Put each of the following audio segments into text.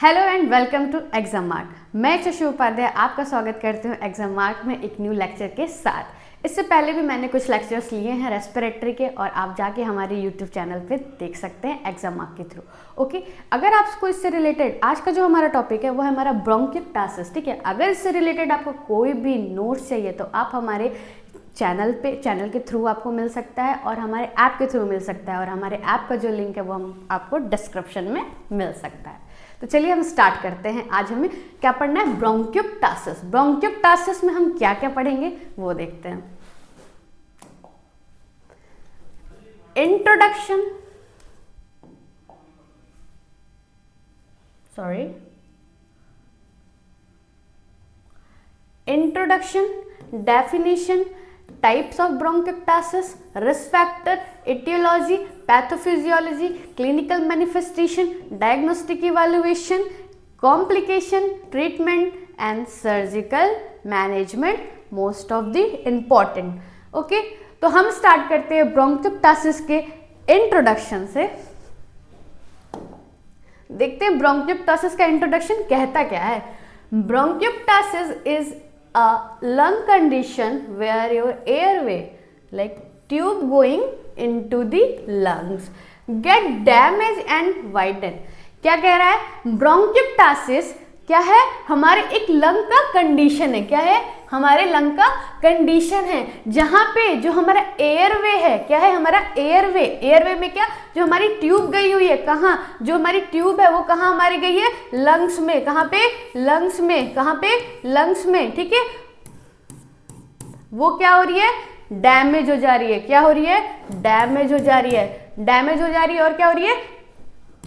Hello and welcome to exam mark. मैं शशि उपाध्याय आपका स्वागत करती हूँ एग्जाम मार्क में एक न्यू लेक्चर के साथ। इससे पहले भी मैंने कुछ लेक्चर्स लिए हैं रेस्पिरेटरी के और आप जाके हमारे यूट्यूब चैनल पे देख सकते हैं एग्जाम मार्क के थ्रू। ओके, अगर आपको इससे रिलेटेड आज का जो हमारा टॉपिक है वो है हमारा ब्रोंकियोटासिस। ठीक है, अगर इससे रिलेटेड आपको कोई भी नोट्स चाहिए तो आप हमारे चैनल के थ्रू आपको मिल सकता है और हमारे ऐप के थ्रू मिल सकता है, और हमारे ऐप का जो लिंक है वो हम आपको डिस्क्रिप्शन में मिल सकता है। तो चलिए हम स्टार्ट करते हैं। आज हमें क्या पढ़ना है? ब्रोंकियोटासिस। ब्रोंकियोटासिस में हम क्या क्या पढ़ेंगे वो देखते हैं। Introduction, introduction, definition, types of bronchiectasis, risk factor, aetiology, pathophysiology, clinical manifestation, diagnostic evaluation, complication, treatment and surgical management, most of the important. Okay, तो हम स्टार्ट करते हैं ब्रोंकियोटासिस के इंट्रोडक्शन से। देखते हैं ब्रोंकियोटासिस का इंट्रोडक्शन कहता क्या है। ब्रोंकियोटासिस is a lung condition where your airway, like tube going into the lungs, get damaged and widen। क्या कह रहा है? ब्रोंकियोटासिस क्या है? हमारे एक लंग का कंडीशन है। क्या है? हमारे लंग का कंडीशन है जहां पे जो हमारा एयरवे है, क्या है हमारा एयरवे, एयरवे में क्या जो हमारी ट्यूब गई हुई है, कहाँ जो हमारी ट्यूब है वो कहाँ हमारी गई है? लंग्स में। कहाँ पे? लंग्स में। कहाँ पे? लंग्स में। ठीक है, वो क्या हो रही है? डैमेज हो जा रही है। क्या हो रही है? डैमेज हो जा रही है। डैमेज हो जा रही है और क्या हो रही है?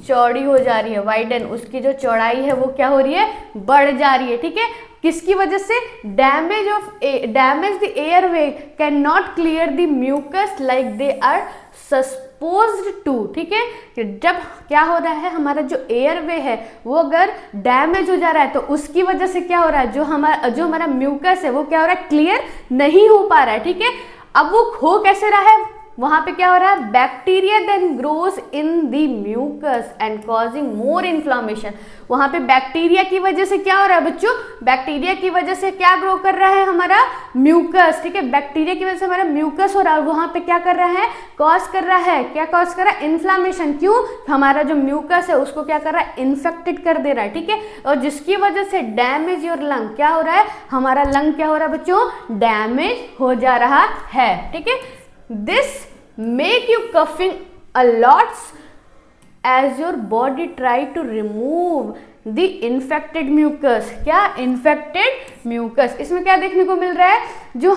चौड़ी हो जा रही है, वाइडन। उसकी जो चौड़ाई है वो क्या हो रही है? बढ़ जा रही है। ठीक है, किसकी वजह से? Damage the airway can not clear the mucus like they are supposed to. ठीक है, जब क्या हो रहा है, हमारा जो एयरवे है वो अगर डैमेज हो जा रहा है तो उसकी वजह से क्या हो रहा है? जो हमारा म्यूकस है वो क्या हो रहा है? क्लियर नहीं हो पा रहा है। ठीक है, अब वो हो कैसे रहा है? वहां पे क्या हो रहा है? Bacteria then grows in the mucus and causing more inflammation. वहां पे बैक्टीरिया की वजह से क्या हो रहा है बच्चों? बैक्टीरिया की वजह से क्या ग्रो कर रहा है? हमारा म्यूकस। ठीक है, बैक्टीरिया की वजह से हमारा म्यूकस हो रहा है, वहां पे क्या कर रहा है? कॉज कर रहा है। क्या कॉज कर रहा है? इन्फ्लामेशन। क्यों? हमारा जो म्यूकस है उसको क्या कर रहा है? इन्फेक्टेड कर दे रहा है। ठीक है, और जिसकी वजह से डैमेज योर लंग, क्या हो रहा है? हमारा लंग क्या हो रहा है बच्चों? डैमेज हो जा रहा है। ठीक है, this make you coughing a lot as your body try to remove the infected mucus। क्या? infected mucus। इसमें क्या देखने को मिल रहा है? जो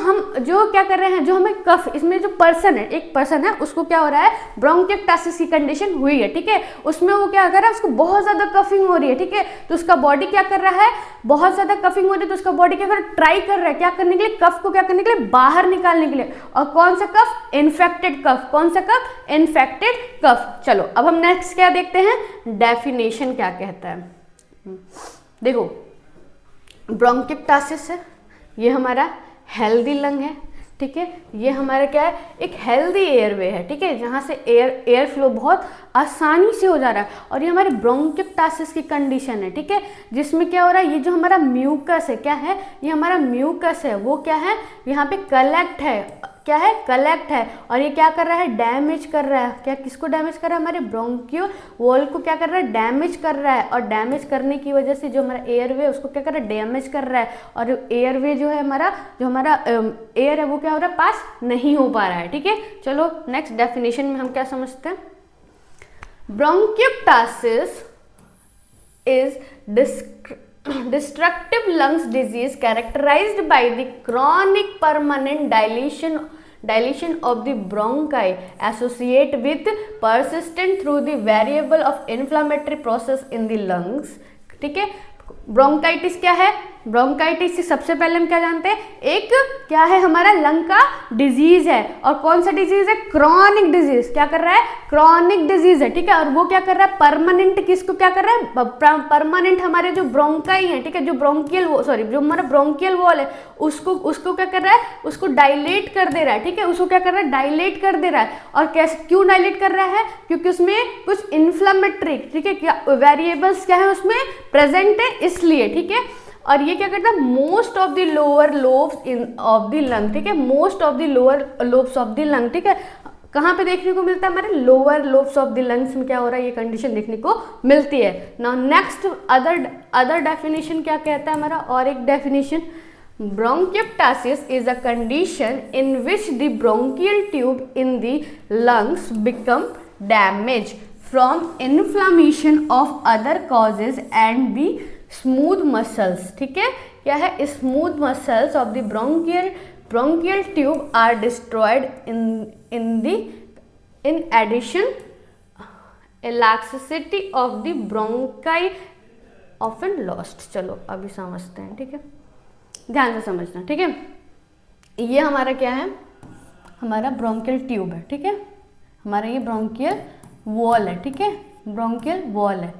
क्या कर रहे हैं, जो हमें कफ, इसमें जो पर्सन है, एक पर्सन है, उसको क्या हो रहा है? ब्रोंकियोटासिस की कंडीशन हुई है। ठीक है, उसमें वो क्या कर रहा है? उसको बहुत ज्यादा कफिंग हो रही है। ठीक है, तो उसका बॉडी क्या कर रहा है? बहुत ज्यादा कफिंग हो रही है तो उसका बॉडी क्या कर रहा है? ट्राई कर रहा है क्या करने के लिए? कफ को क्या करने के लिए? बाहर निकालने के लिए। और कौन सा कफ? इन्फेक्टेड कफ। कौन सा कफ? इन्फेक्टेड कफ। चलो अब हम नेक्स्ट क्या देखते हैं, डेफिनेशन क्या कहता है। देखो, ब्रोंकियोटासिस है, ये हमारा हेल्दी लंग है। ठीक है, ये हमारा क्या है? एक हेल्दी एयरवे है। ठीक है, जहाँ से एयर फ्लो बहुत आसानी से हो जा रहा है, और ये हमारे ब्रोंकियोटासिस की कंडीशन है। ठीक है, जिसमें क्या हो रहा है? ये जो हमारा म्यूकस है, क्या है? ये हमारा म्यूकस है, वो क्या है? यहाँ पे कलेक्ट है। क्या है? कलेक्ट है, और ये क्या कर रहा है? डैमेज कर रहा है। क्या? किसको डैमेज कर रहा है? हमारे ब्रोंकियो वॉल को क्या कर रहा है? डैमेज कर रहा है, और डैमेज करने की वजह से जो हमारा एयरवे उसको क्या कर रहा है? डैमेज कर रहा है, और एयरवे जो है हमारा, जो हमारा एयर है वो क्या हो रहा है? पास नहीं हो पा रहा है। ठीक है, चलो नेक्स्ट डेफिनेशन में हम क्या समझते हैं। ब्रोंकियोटासिस is destructive lungs disease characterized by the chronic permanent dilation of the bronchi associated with persistent through the variable of inflammatory process in the lungs। ठीक है, ब्रोंकाइटिस क्या है? ब्रोंकाइटिस से सबसे पहले हम क्या जानते हैं, एक क्या है हमारा लंग का डिजीज है, और कौन सा डिजीज है, क्रॉनिक डिजीज। क्या कर रहा है, क्रॉनिक डिजीज है, ठीक है। और वो क्या कर रहा है, परमानेंट, किसको क्या कर रहा है, परमानेंट हमारे जो ब्रोंकाई है, ठीक है, जो ब्रोंकियल जो हमारा ब्रोंकियल वॉल है उसको क्या कर रहा है, उसको डायलेट कर दे रहा है, ठीक है, उसको क्या कर रहा है, डायलेट कर दे रहा है। और कैसे, क्यों डायलेट कर रहा है, क्योंकि उसमें कुछ इन्फ्लेमेटरी, ठीक है, क्या वेरिएबल्स क्या है उसमें प्रेजेंट है, इसलिए, ठीक है। और ये क्या करता है, most of the lower lobes in of the lung, ठीक है, most of the lower lobes of the lung, ठीक है, कहाँ पे देखने को मिलता है, हमारे lower lobes of the lungs में क्या हो रहा है, ये कंडीशन देखने को मिलती है। नाउ नेक्स्ट अदर डेफिनेशन क्या कहता है हमारा, और एक definition, bronchiectasis is a condition in which the bronchial tube in the lungs become damage from inflammation of other causes and the smooth muscles, ठीक है, क्या है, smooth muscles of the bronchial tube are destroyed in addition elasticity of the bronchi often lost। चलो अभी समझते हैं, ठीक है, ध्यान से समझना, ठीक है। ये हमारा क्या है, हमारा ब्रोंकियल ट्यूब है, ठीक है, हमारा ये ब्रोंकियल वॉल है, ठीक है, ब्रोंकियल वॉल है।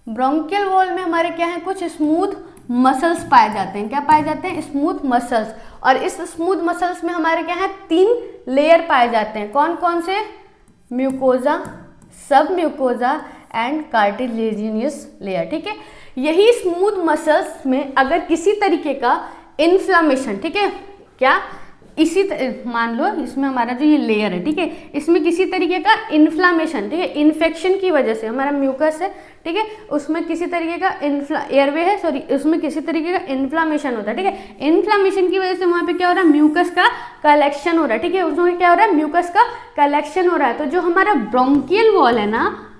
ब्रोंकियल वॉल में हमारे क्या है, कुछ स्मूथ मसल्स पाए जाते हैं, क्या पाए जाते हैं, स्मूथ मसल्स। और इस स्मूथ मसल्स में हमारे क्या है, 3 लेयर पाए जाते हैं, कौन कौन से, म्यूकोजा, सब म्यूकोजा एंड कार्टिलेजिनियस लेयर, ठीक है। यही स्मूथ मसल्स में अगर किसी तरीके का इन्फ्लामेशन, ठीक है, क्या, इसी मान लो इसमें हमारा जो ये लेयर है, ठीक है, इसमें किसी तरीके का इन्फ्लामेशन, ठीक है, इन्फेक्शन की वजह से, हमारा म्यूकस है, ठीक है, उसमें किसी तरीके का एयरवे है, सॉरी, उसमें किसी तरीके का इन्फ्लामेशन होता है, ठीक है, इन्फ्लामेशन की वजह से वहाँ पे क्या हो रहा है, म्यूकस का कलेक्शन हो रहा है, ठीक है, उसमें क्या हो रहा है, म्यूकस का कलेक्शन हो रहा है। तो जो हमारा ब्रोंकियल वॉल है ना,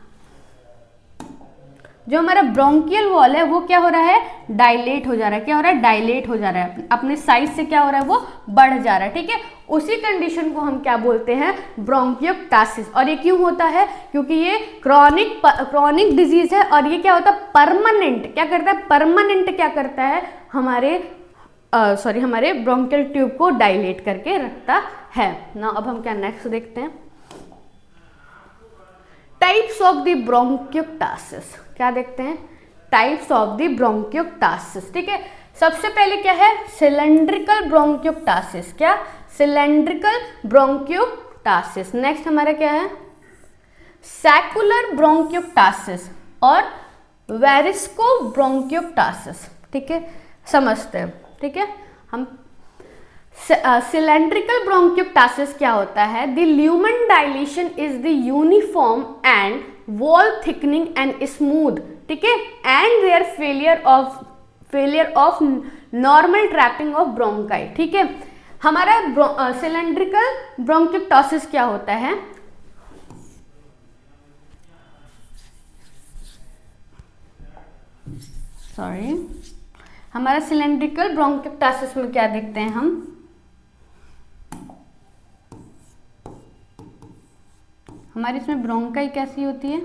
जो हमारा ब्रोंकियल वॉल है वो क्या हो रहा है, डायलेट हो जा रहा है, क्या हो रहा है, डायलेट हो जा रहा है, अपने साइज से क्या हो रहा है, वो बढ़ जा रहा है, ठीक है। उसी कंडीशन को हम क्या बोलते हैं, ब्रोंकियोप्टासिस। और ये क्यों होता है, क्योंकि ये क्रॉनिक डिजीज है, और ये क्या होता है, परमानेंट, क्या करता है, परमानेंट क्या करता है, हमारे हमारे ब्रोंकियल ट्यूब को डायलेट करके रखता है ना। अब हम क्या नेक्स्ट देखते हैं, टाइप्स ऑफ द ब्रोंकियोप्टासिस, क्या देखते हैं, टाइप्स ऑफ द ब्रोंकियोप्टासिस, ठीक है। सबसे पहले क्या है, सिलेंड्रिकल ब्रोंकियोप्टासिस, क्या, सिलेंड्रिकल ब्रोंकियोप्टासिस। नेक्स्ट हमारा क्या है, सैकुलर ब्रोंकियोप्टासिस और वेरिस्को ब्रोंकियोप्टासिस, ठीक है, समझते हैं, ठीक है। हम सिलेंड्रिकल ब्रोंकियोप्टासिस क्या होता है, the lumen dilation is the uniform and wall thickening and smooth, ठीक है, and there failure of normal trapping of bronchi, ठीक है। हमारा सिलेंड्रिकल ब्रोंकियोप्टासिस क्या होता है, हमारा सिलेंड्रिकल ब्रोंकियोप्टासिस में क्या देखते हैं हम, हमारी इसमें ब्रोंकाई कैसी होती है,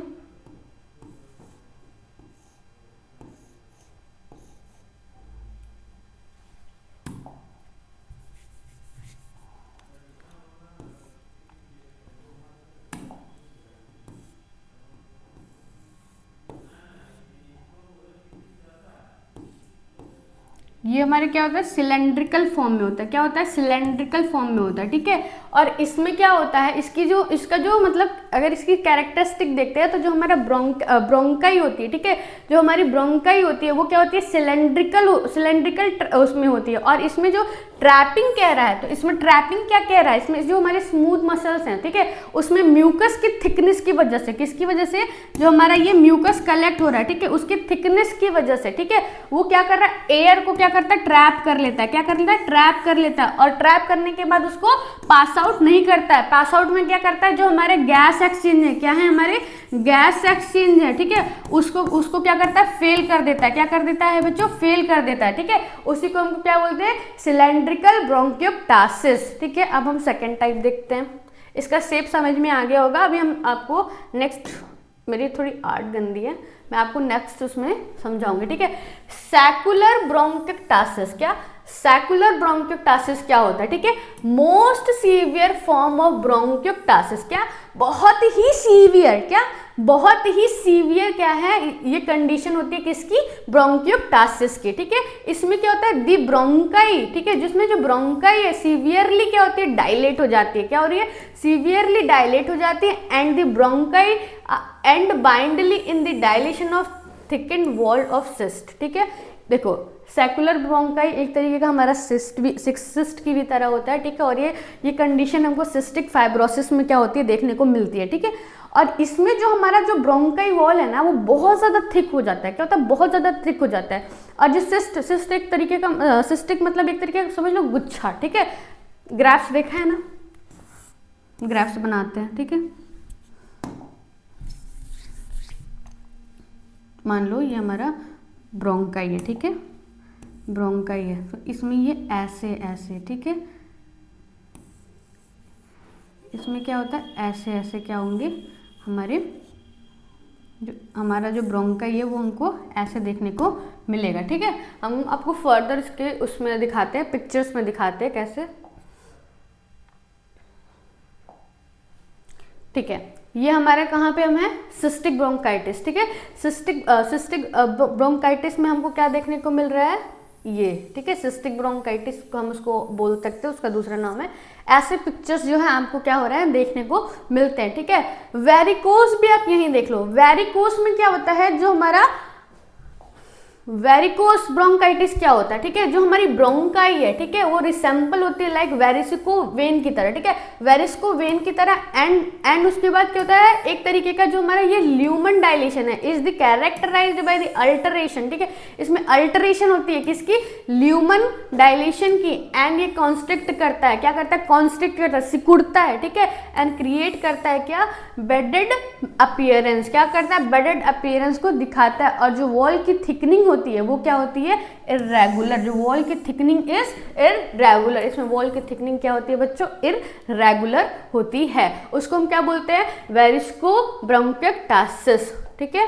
ये हमारे क्या होता है, सिलेंड्रिकल फॉर्म में होता है, क्या होता है, सिलेंड्रिकल फॉर्म में होता है, ठीक है। और इसमें क्या होता है, इसका जो मतलब अगर इसकी कैरेक्टरिस्टिक देखते हैं तो जो हमारा ब्रोंकाई होती है, ठीक है, जो हमारी ब्रोंकाई होती है वो क्या होती है, सिलेंड्रिकल उसमें होती है। और इसमें जो ट्रैपिंग कह रहा है, तो इसमें ट्रैपिंग क्या कह रहा है, इसमें जो हमारे स्मूथ मसल्स हैं, ठीक है, उसमें म्यूकस की थिकनेस की वजह से, किसकी वजह से, जो हमारा ये म्यूकस कलेक्ट हो रहा है, ठीक है, उसकी थिकनेस की वजह से, ठीक है, वो क्या कर रहा है, एयर को क्या करता है, ट्रैप कर लेता है, क्या कर लेता है, ट्रैप कर लेता है। और ट्रैप करने के बाद उसको पास आउट नहीं करता है, पास आउट में क्या करता है, जो हमारे गैस एक्सचेंज है, क्या है, हमारे गैस एक्सचेंज है, ठीक है, उसको क्या करता है, फेल कर देता है, क्या कर देता है बच्चों, फेल कर देता है, ठीक है। उसी को हम क्या बोलते हैं, सिलेंड्रिकल ब्रोंकियोप्टासिस, ठीक है। अब हम सेकेंड टाइप देखते हैं, इसका शेप समझ में आ गया होगा। अभी हम आपको नेक्स्ट मेरी थोड़ी आर्ट गंदी है, मैं आपको नेक्स्ट उसमें समझाऊंगी, ठीक है। सैकुलर ब्रोंकिक्टासिस, क्या सैकुलर ब्रोंकिक्टासिस क्या होता है, ठीक है। मोस्ट सीवियर फॉर्म ऑफ ब्रोंकिक्टासिस, क्या बहुत ही सीवियर, क्या बहुत ही सीवियर क्या है ये कंडीशन होती है किसकी, ब्रोंकिक्टासिस की, ठीक है। इसमें क्या होता है, दी ब्रोंकाई, ठीक है, जिसमें जो ब्रोंकाई है सीवियरली क्या होती है, डायलेट हो जाती है, क्या हो रही है, सीवियरली डायलेट हो जाती है, and the bronchi and blindly in the dilation of thickened wall of cyst, ठीक है। देखो सेकुलर ब्रोंकाई एक तरीके का हमारा सिस्ट की भी तरह होता है, ठीक है, और ये कंडीशन हमको सिस्टिक फाइब्रोसिस में क्या होती है देखने को मिलती है, ठीक है। और इसमें जो हमारा जो ब्रोंकाई वॉल है ना वो बहुत ज़्यादा थिक हो जाता है, क्या होता है, बहुत ज़्यादा थिक हो जाता है। और जो सिस्ट एक तरीके का सिस्टिक मतलब एक तरीके का समझ लो गुच्छा, ठीक है। ग्राफ्स देखा है ना, ग्राफ्स बनाते हैं, ठीक है। मान लो ये हमारा ब्रोंकाई है, ठीक है, ब्रोंकाई है, तो इसमें ये ऐसे ऐसे, ठीक है, इसमें क्या होता है ऐसे ऐसे क्या होंगे हमारे जो हमारा जो ब्रोंकाई है वो हमको ऐसे देखने को मिलेगा, ठीक है। हम आपको फर्दर इसके उसमें दिखाते हैं, पिक्चर्स में दिखाते हैं कैसे, ठीक है। ये हमारे कहाँ पे हम हैं, सिस्टिक ब्रोंकाइटिस, ठीक है। सिस्टिक ब्रोंकाइटिस में हमको क्या देखने को मिल रहा है, ये, ठीक है, सिस्टिक ब्रोंकाइटिस को हम उसको बोल सकते हैं, उसका दूसरा नाम है। ऐसे पिक्चर्स जो है आपको क्या हो रहा है देखने को मिलते हैं, ठीक है। वेरिकोस भी आप यहीं देख लो, वेरिकोस में क्या होता है, जो हमारा वेरिकोस ब्रोंकाइटिस क्या होता है, ठीक है, जो हमारी ब्रोंकाई है, ठीक है, वो रिसेंबल होती है लाइक वेरिसिको वेन की तरह, ठीक है, वेरिसिको वेन की तरह, एंड उसके बाद क्या होता है एक तरीके का जो हमारा ये ल्यूमन डायलेशन है is the characterized by the alteration, ठीक है, इसमें अल्टरेशन होती है किसकी, ल्यूमन डायलेशन की, एंड ये कॉन्स्ट्रिक्ट करता है, क्या करता है, कॉन्स्ट्रिक्ट करता है, सिकुड़ता है, ठीक है, एंड क्रिएट करता है क्या, बेडेड अपीयरेंस, क्या करता है, बेडेड अपीयरेंस को दिखाता है। और जो वॉल की थिकनिंग होती है वो क्या होती है, इरेगुलर, जो वॉल की थिकनिंग इज इरेगुलर, इसमें वॉल की थिकनिंग क्या होती है बच्चों, इरेगुलर होती है, उसको हम क्या बोलते हैं, वेरिस्को ब्रोंकिक्टासिस, ठीक है।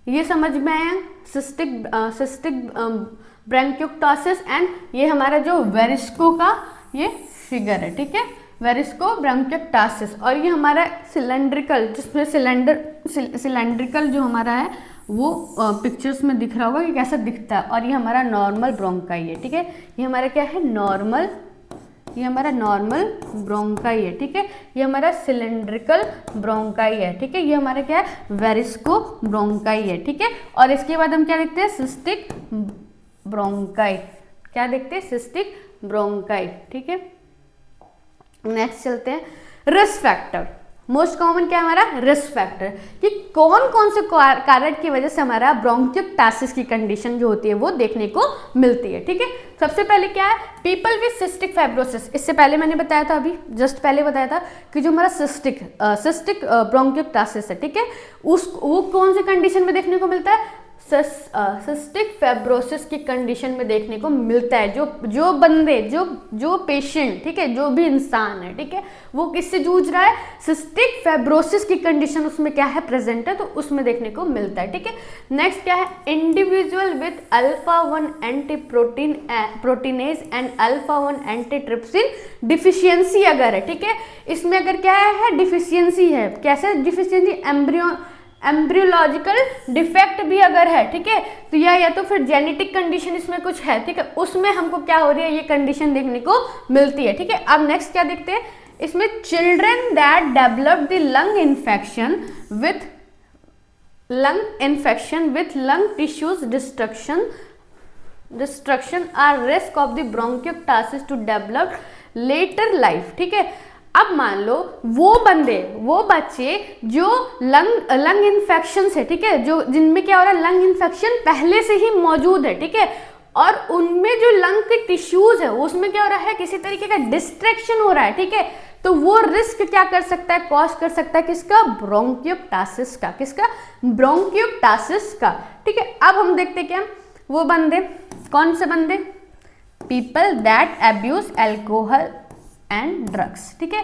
ये समझ में आया, सिस्टिक ब्रोंकिक्टासिस, एंड ये हमारा जो वेरिस्को का ये फिगर है, ठीक है, वेरिस्को ब्रोंकिक्टासिस। और ये हमारा सिलेंड्रिकल, जिसमें सिलेंड्रिकल जो हमारा है वो पिक्चर्स में दिख रहा होगा कि कैसा दिखता है। और ये हमारा नॉर्मल ब्रोंकाई है, ठीक है, ये हमारा क्या है, नॉर्मल, ये हमारा नॉर्मल ब्रोंकाई है, ठीक है, ये हमारा सिलेंड्रिकल ब्रोंकाई है, ठीक है, ये हमारा क्या है, वेरिस्को ब्रोंकाई है, ठीक है। और इसके बाद हम क्या देखते हैं, सिस्टिक ब्रोंकाई, क्या देखते हैं, सिस्टिक ब्रोंकाई, ठीक है। नेक्स्ट चलते हैं, रिस्क फैक्टर, मोस्ट कॉमन क्या है हमारा, रिस्क फैक्टर, कि कौन कौन से कारण की वजह से हमारा ब्रोंकिक्टासिस की कंडीशन जो होती है वो देखने को मिलती है, ठीक है। सबसे पहले क्या है, पीपल विद सिस्टिक फाइब्रोसिस, इससे पहले मैंने बताया था, अभी जस्ट पहले बताया था कि जो हमारा सिस्टिक ब्रोंकिक्टासिस है, ठीक है, वो कौन से कंडीशन में देखने को मिलता है, सिस्टिक फाइब्रोसिस की कंडीशन में देखने को मिलता है। जो बंदे जो पेशेंट, ठीक है, जो भी इंसान है, ठीक है, वो किससे जूझ रहा है, सिस्टिक फाइब्रोसिस की कंडीशन उसमें क्या है, प्रेजेंट है, तो उसमें देखने को मिलता है, ठीक है। नेक्स्ट क्या है, individual with alpha 1 anti proteinase and alpha 1 anti trypsin deficiency अगर है, ठीक है, इसमें अगर क्या है, डिफिशियंसी है, कैसे डिफिशियंसी, एम्ब्रियोलॉजिकल डिफेक्ट भी अगर है, ठीक है, तो या तो फिर जेनेटिक कंडीशन इसमें कुछ है, ठीक है, उसमें हमको क्या हो रही है, ये कंडीशन देखने को मिलती है, ठीक है। अब नेक्स्ट क्या देखते हैं, इसमें children that develop the lung infection with lung tissues destruction are risk of the bronchiectasis to develop later life, ठीक है। अब मान लो वो बच्चे जो लंग इन्फेक्शन है, ठीक है, जो जिनमें क्या हो रहा है, लंग इन्फेक्शन पहले से ही मौजूद है, ठीक है, और उनमें जो लंग के टिश्यूज है उसमें क्या हो रहा है, किसी तरीके का डिस्ट्रैक्शन हो रहा है, ठीक है, तो वो रिस्क क्या कर सकता है, कॉज कर सकता है किसका, ब्रोंकिक्टासिस का, किसका, ब्रोंकिक्टासिस का, ठीक है। अब हम देखते क्या, वो बंदे कौन से बंदे, people that abuse alcohol and drugs, ठीक है,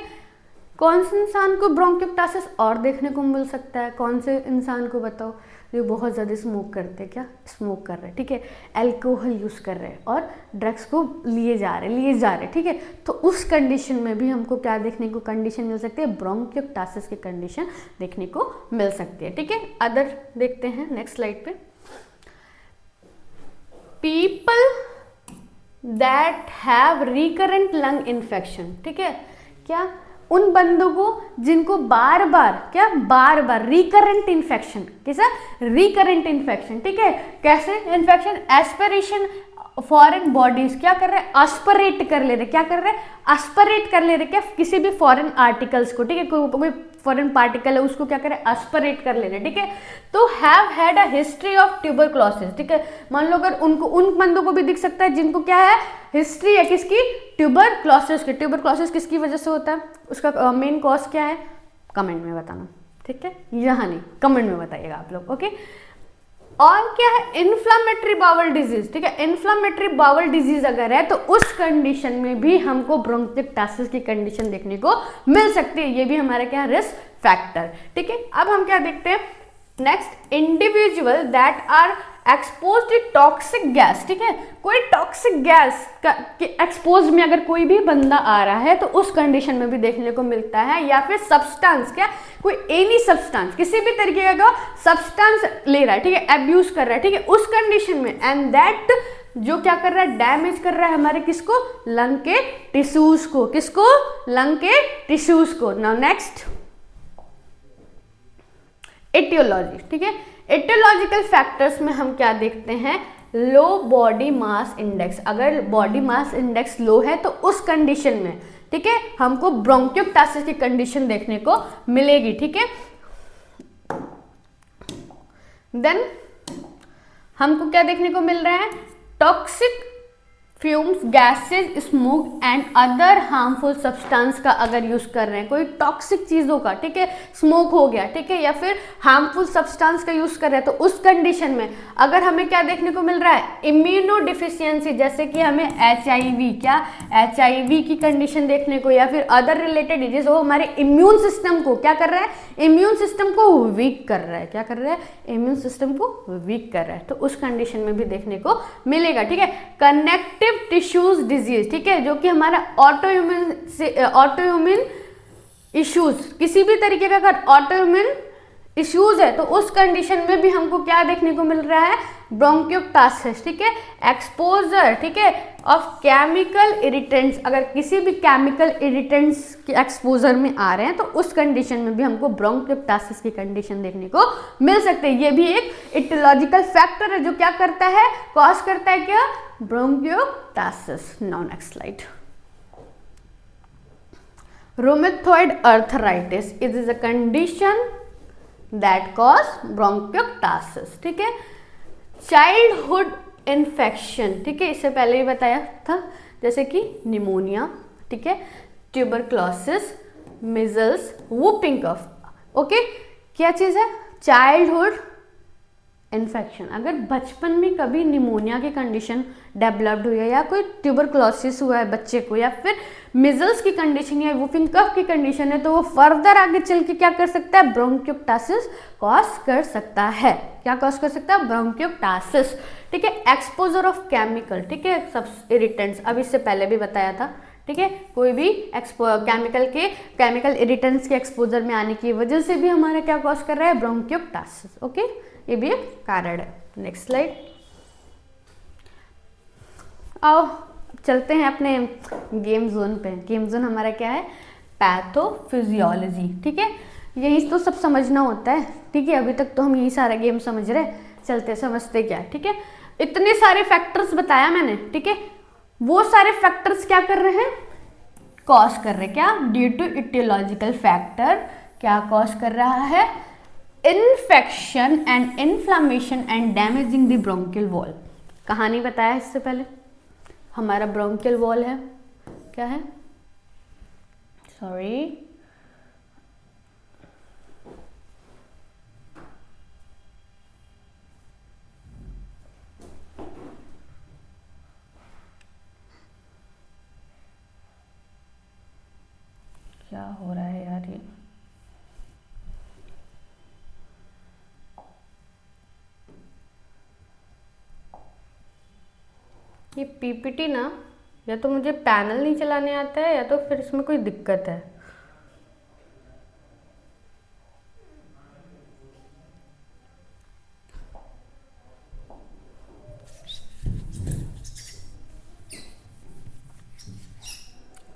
कौन से इंसान को ब्रोंकियोप्टासिस और देखने को मिल सकता है? कौन से इंसान को बताओ? जो बहुत ज़्यादा स्मोक करते हैं, क्या स्मोक कर रहे हैं, ठीक है, अल्कोहल यूज़ कर रहे हैं और ड्रग्स को लिए जा रहे, ठीक है, तो उस कंडीशन में भी हमको क्या देखने को कंडीशन मिल सकती है? ब्रोंकियोप्टासिस की कंडीशन देखने को मिल सकती है, ठीक है। अदर देखते हैं नेक्स्ट स्लाइड पे। People that have recurrent lung infection, ठीक है, क्या उन बंदों को जिनको बार बार रिकरेंट इन्फेक्शन, कैसा रिकरेंट इन्फेक्शन, ठीक है, कैसे इन्फेक्शन? एस्पिरेशन फॉरेन बॉडीज क्या कर रहे हैं? एस्पिरेट कर ले रहे, क्या कर रहे हैं? एस्पिरेट कर ले रहे, क्या किसी भी फॉरेन आर्टिकल्स को, ठीक है, कोई फॉरेन पार्टिकल है उसको क्या करें? एस्पिरेट कर ले रहे, ठीक है। तो have had a history of tuberculosis, ठीक है, मान लो अगर उनको, उन बंदों को भी दिख सकता है जिनको क्या है? हिस्ट्री है किसकी? ट्यूबरक्लोसिस की। ट्यूबरक्लोसिस किसकी वजह से होता है? उसका मेन कॉज क्या है? कमेंट में बताना, ठीक है, यहाँ नहीं, कमेंट में बताइएगा आप लोग, ओके। और क्या है? इन्फ्लामेटरी बाउल डिजीज, ठीक है, इन्फ्लामेटरी बाउल डिजीज अगर है तो उस कंडीशन में भी हमको ब्रोंकियोप्टासिस की कंडीशन देखने को मिल सकती है। ये भी हमारा क्या? रिस्क फैक्टर, ठीक है। अब हम क्या देखते हैं next? Individual that are expose to toxic gas, ठीक है, कोई टॉक्सिक गैस के एक्सपोज में अगर कोई भी बंदा आ रहा है तो उस कंडीशन में भी देखने को मिलता है। या फिर सब्सटेंस, क्या कोई एनी सब्सटेंस, किसी भी तरीके का सब्सटेंस ले रहा है, ठीक है, एब्यूज कर रहा है, ठीक है, उस कंडीशन में, एंड दैट जो क्या कर रहा है? डैमेज कर रहा है हमारे किसको? लंग के टिश्यूज को, किसको? लंग के टिश्यूज को। नाउ नेक्स्ट एटियोलॉजी, ठीक है, एटियोलॉजिकल फैक्टर्स में हम क्या देखते हैं? लो बॉडी मास इंडेक्स, अगर बॉडी मास इंडेक्स लो है तो उस कंडीशन में, ठीक है, हमको ब्रोंकियोप्टासिस की कंडीशन देखने को मिलेगी, ठीक है। देन हमको क्या देखने को मिल रहा है? Toxic fumes, gases, smoke and other harmful substance का अगर यूज कर रहे हैं, कोई टॉक्सिक चीजों का, ठीक है, स्मोक हो गया, ठीक है, या फिर हार्मफुल सब्सटेंस का यूज कर रहे हैं, तो उस कंडीशन में अगर हमें क्या देखने को मिल रहा है? इम्यूनो डिफिशियंसी, जैसे कि हमें HIV, क्या HIV की कंडीशन देखने को, या फिर अदर रिलेटेड डिजीज, वो हमारे इम्यून सिस्टम को क्या कर रहा है? इम्यून सिस्टम को वीक कर रहा है, क्या कर रहा है? इम्यून सिस्टम को वीक कर रहा है, तो उस कंडीशन में भी देखने को मिलेगा, ठीक है। कनेक्टिव टिश्यूज डिजीज, ठीक है, जो कि हमारा ऑटोइम्यून इश्यूज, किसी भी तरीके का अगर ऑटोइम्यून इश्यूज है तो उस कंडीशन में भी हमको क्या देखने को मिल रहा है? ब्रोंकियोप्टासिस, ठीक है। एक्सपोजर, ठीक है, ऑफ केमिकल इरिटेंट्स, अगर किसी भी केमिकल इरिटेंट्स के एक्सपोजर में आ रहे हैं तो उस कंडीशन में भी हमको ब्रोंकियोप्टासिस की कंडीशन देखने को मिल सकते हैं। ये भी एक एटियोलॉजिकल फैक्टर है जो क्या करता है? कॉज करता है क्या? Bronchiectasis. Now next slide. Rheumatoid arthritis is a condition that cause bronchiectasis, ठीक है। चाइल्डहुड इन्फेक्शन, ठीक है, इससे पहले ही बताया था, जैसे कि निमोनिया, ठीक है, tuberculosis, measles, whooping cough, okay. क्या चीज़ है? Childhood infection. अगर बचपन में कभी निमोनिया की कंडीशन डेवलप्ड हुई है या कोई ट्यूबरक्लोसिस हुआ है बच्चे को, या फिर मिजल्स की कंडीशन या वूफिंग कफ की कंडीशन है, तो वो फर्दर आगे चल के क्या कर सकता है? ब्रोंकियोप्टासिस कॉज कर सकता है। क्या कॉज कर सकता है? ब्रोंकियोप्टासिस, ठीक है। एक्सपोजर ऑफ केमिकल, ठीक है, सब इरिटेंट्स, अब इससे पहले भी बताया था, ठीक है, कोई भी केमिकल इरिटेंट्स के एक्सपोजर में आने की वजह से भी हमारा क्या कॉज कर रहा है? ब्रोंकियोप्टासिस, ओके, ये भी एक कारण है। Next slide. आओ चलते हैं अपने गेम जोन पे। गेम जोन हमारा क्या है? पैथोफिजियोलॉजी, ठीक है, यही तो सब समझना होता है, ठीक है। अभी तक तो हम यही सारा गेम समझ रहे हैं, चलते समझते क्या है, ठीक है। इतने सारे फैक्टर्स बताया मैंने, ठीक है, वो सारे फैक्टर्स क्या कर रहे हैं? कॉज कर रहे हैं, क्या? ड्यू टू इटियोलॉजिकल फैक्टर क्या कॉज कर रहा है? Infection and inflammation and damaging the bronchial wall. कहानी बताया इससे पहले, हमारा ब्रोंकियल वॉल है, क्या है? सॉरी, क्या हो रहा है यार? ये पीपीटी ना, या तो मुझे पैनल नहीं चलाने आता है या तो फिर इसमें कोई दिक्कत है।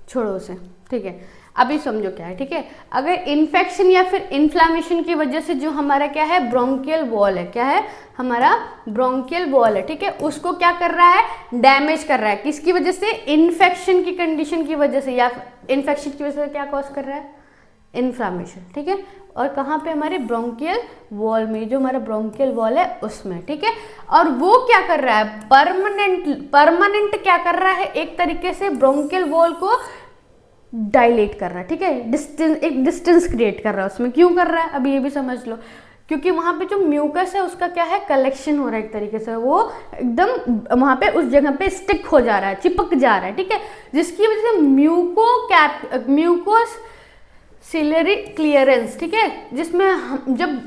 छोड़ो उसे, ठीक है। अभी समझो क्या है, ठीक है। अगर इन्फेक्शन या फिर इन्फ्लामेशन की वजह से जो हमारा क्या है ब्रोंकियल वॉल है, क्या है हमारा ब्रोंकियल वॉल है, ठीक है, उसको क्या कर रहा है डैमेज कर रहा है। किसकी वजह से? इन्फेक्शन की कंडीशन की वजह से, या इन्फेक्शन की वजह से क्या कॉज कर रहा है इन्फ्लामेशन, ठीक है। और कहाँ पे हमारे ब्रोंकियल वॉल में, जो हमारा ब्रोंकियल वॉल है उसमें, ठीक है। और वो क्या कर रहा है परमानेंट क्या कर रहा है एक तरीके से ब्रोंकियल वॉल को डायलेट कर रहा है, ठीक है। एक डिस्टेंस क्रिएट कर रहा है उसमें। क्यों कर रहा है अभी ये भी समझ लो, क्योंकि वहां पे जो म्यूकस है उसका क्या है कलेक्शन हो रहा है एक तरीके से, वो एकदम वहां पे उस जगह पे स्टिक हो जा रहा है, चिपक जा रहा है, ठीक है। जिसकी वजह से म्यूकोस सिलरी क्लियरेंस, ठीक है, जिसमें जब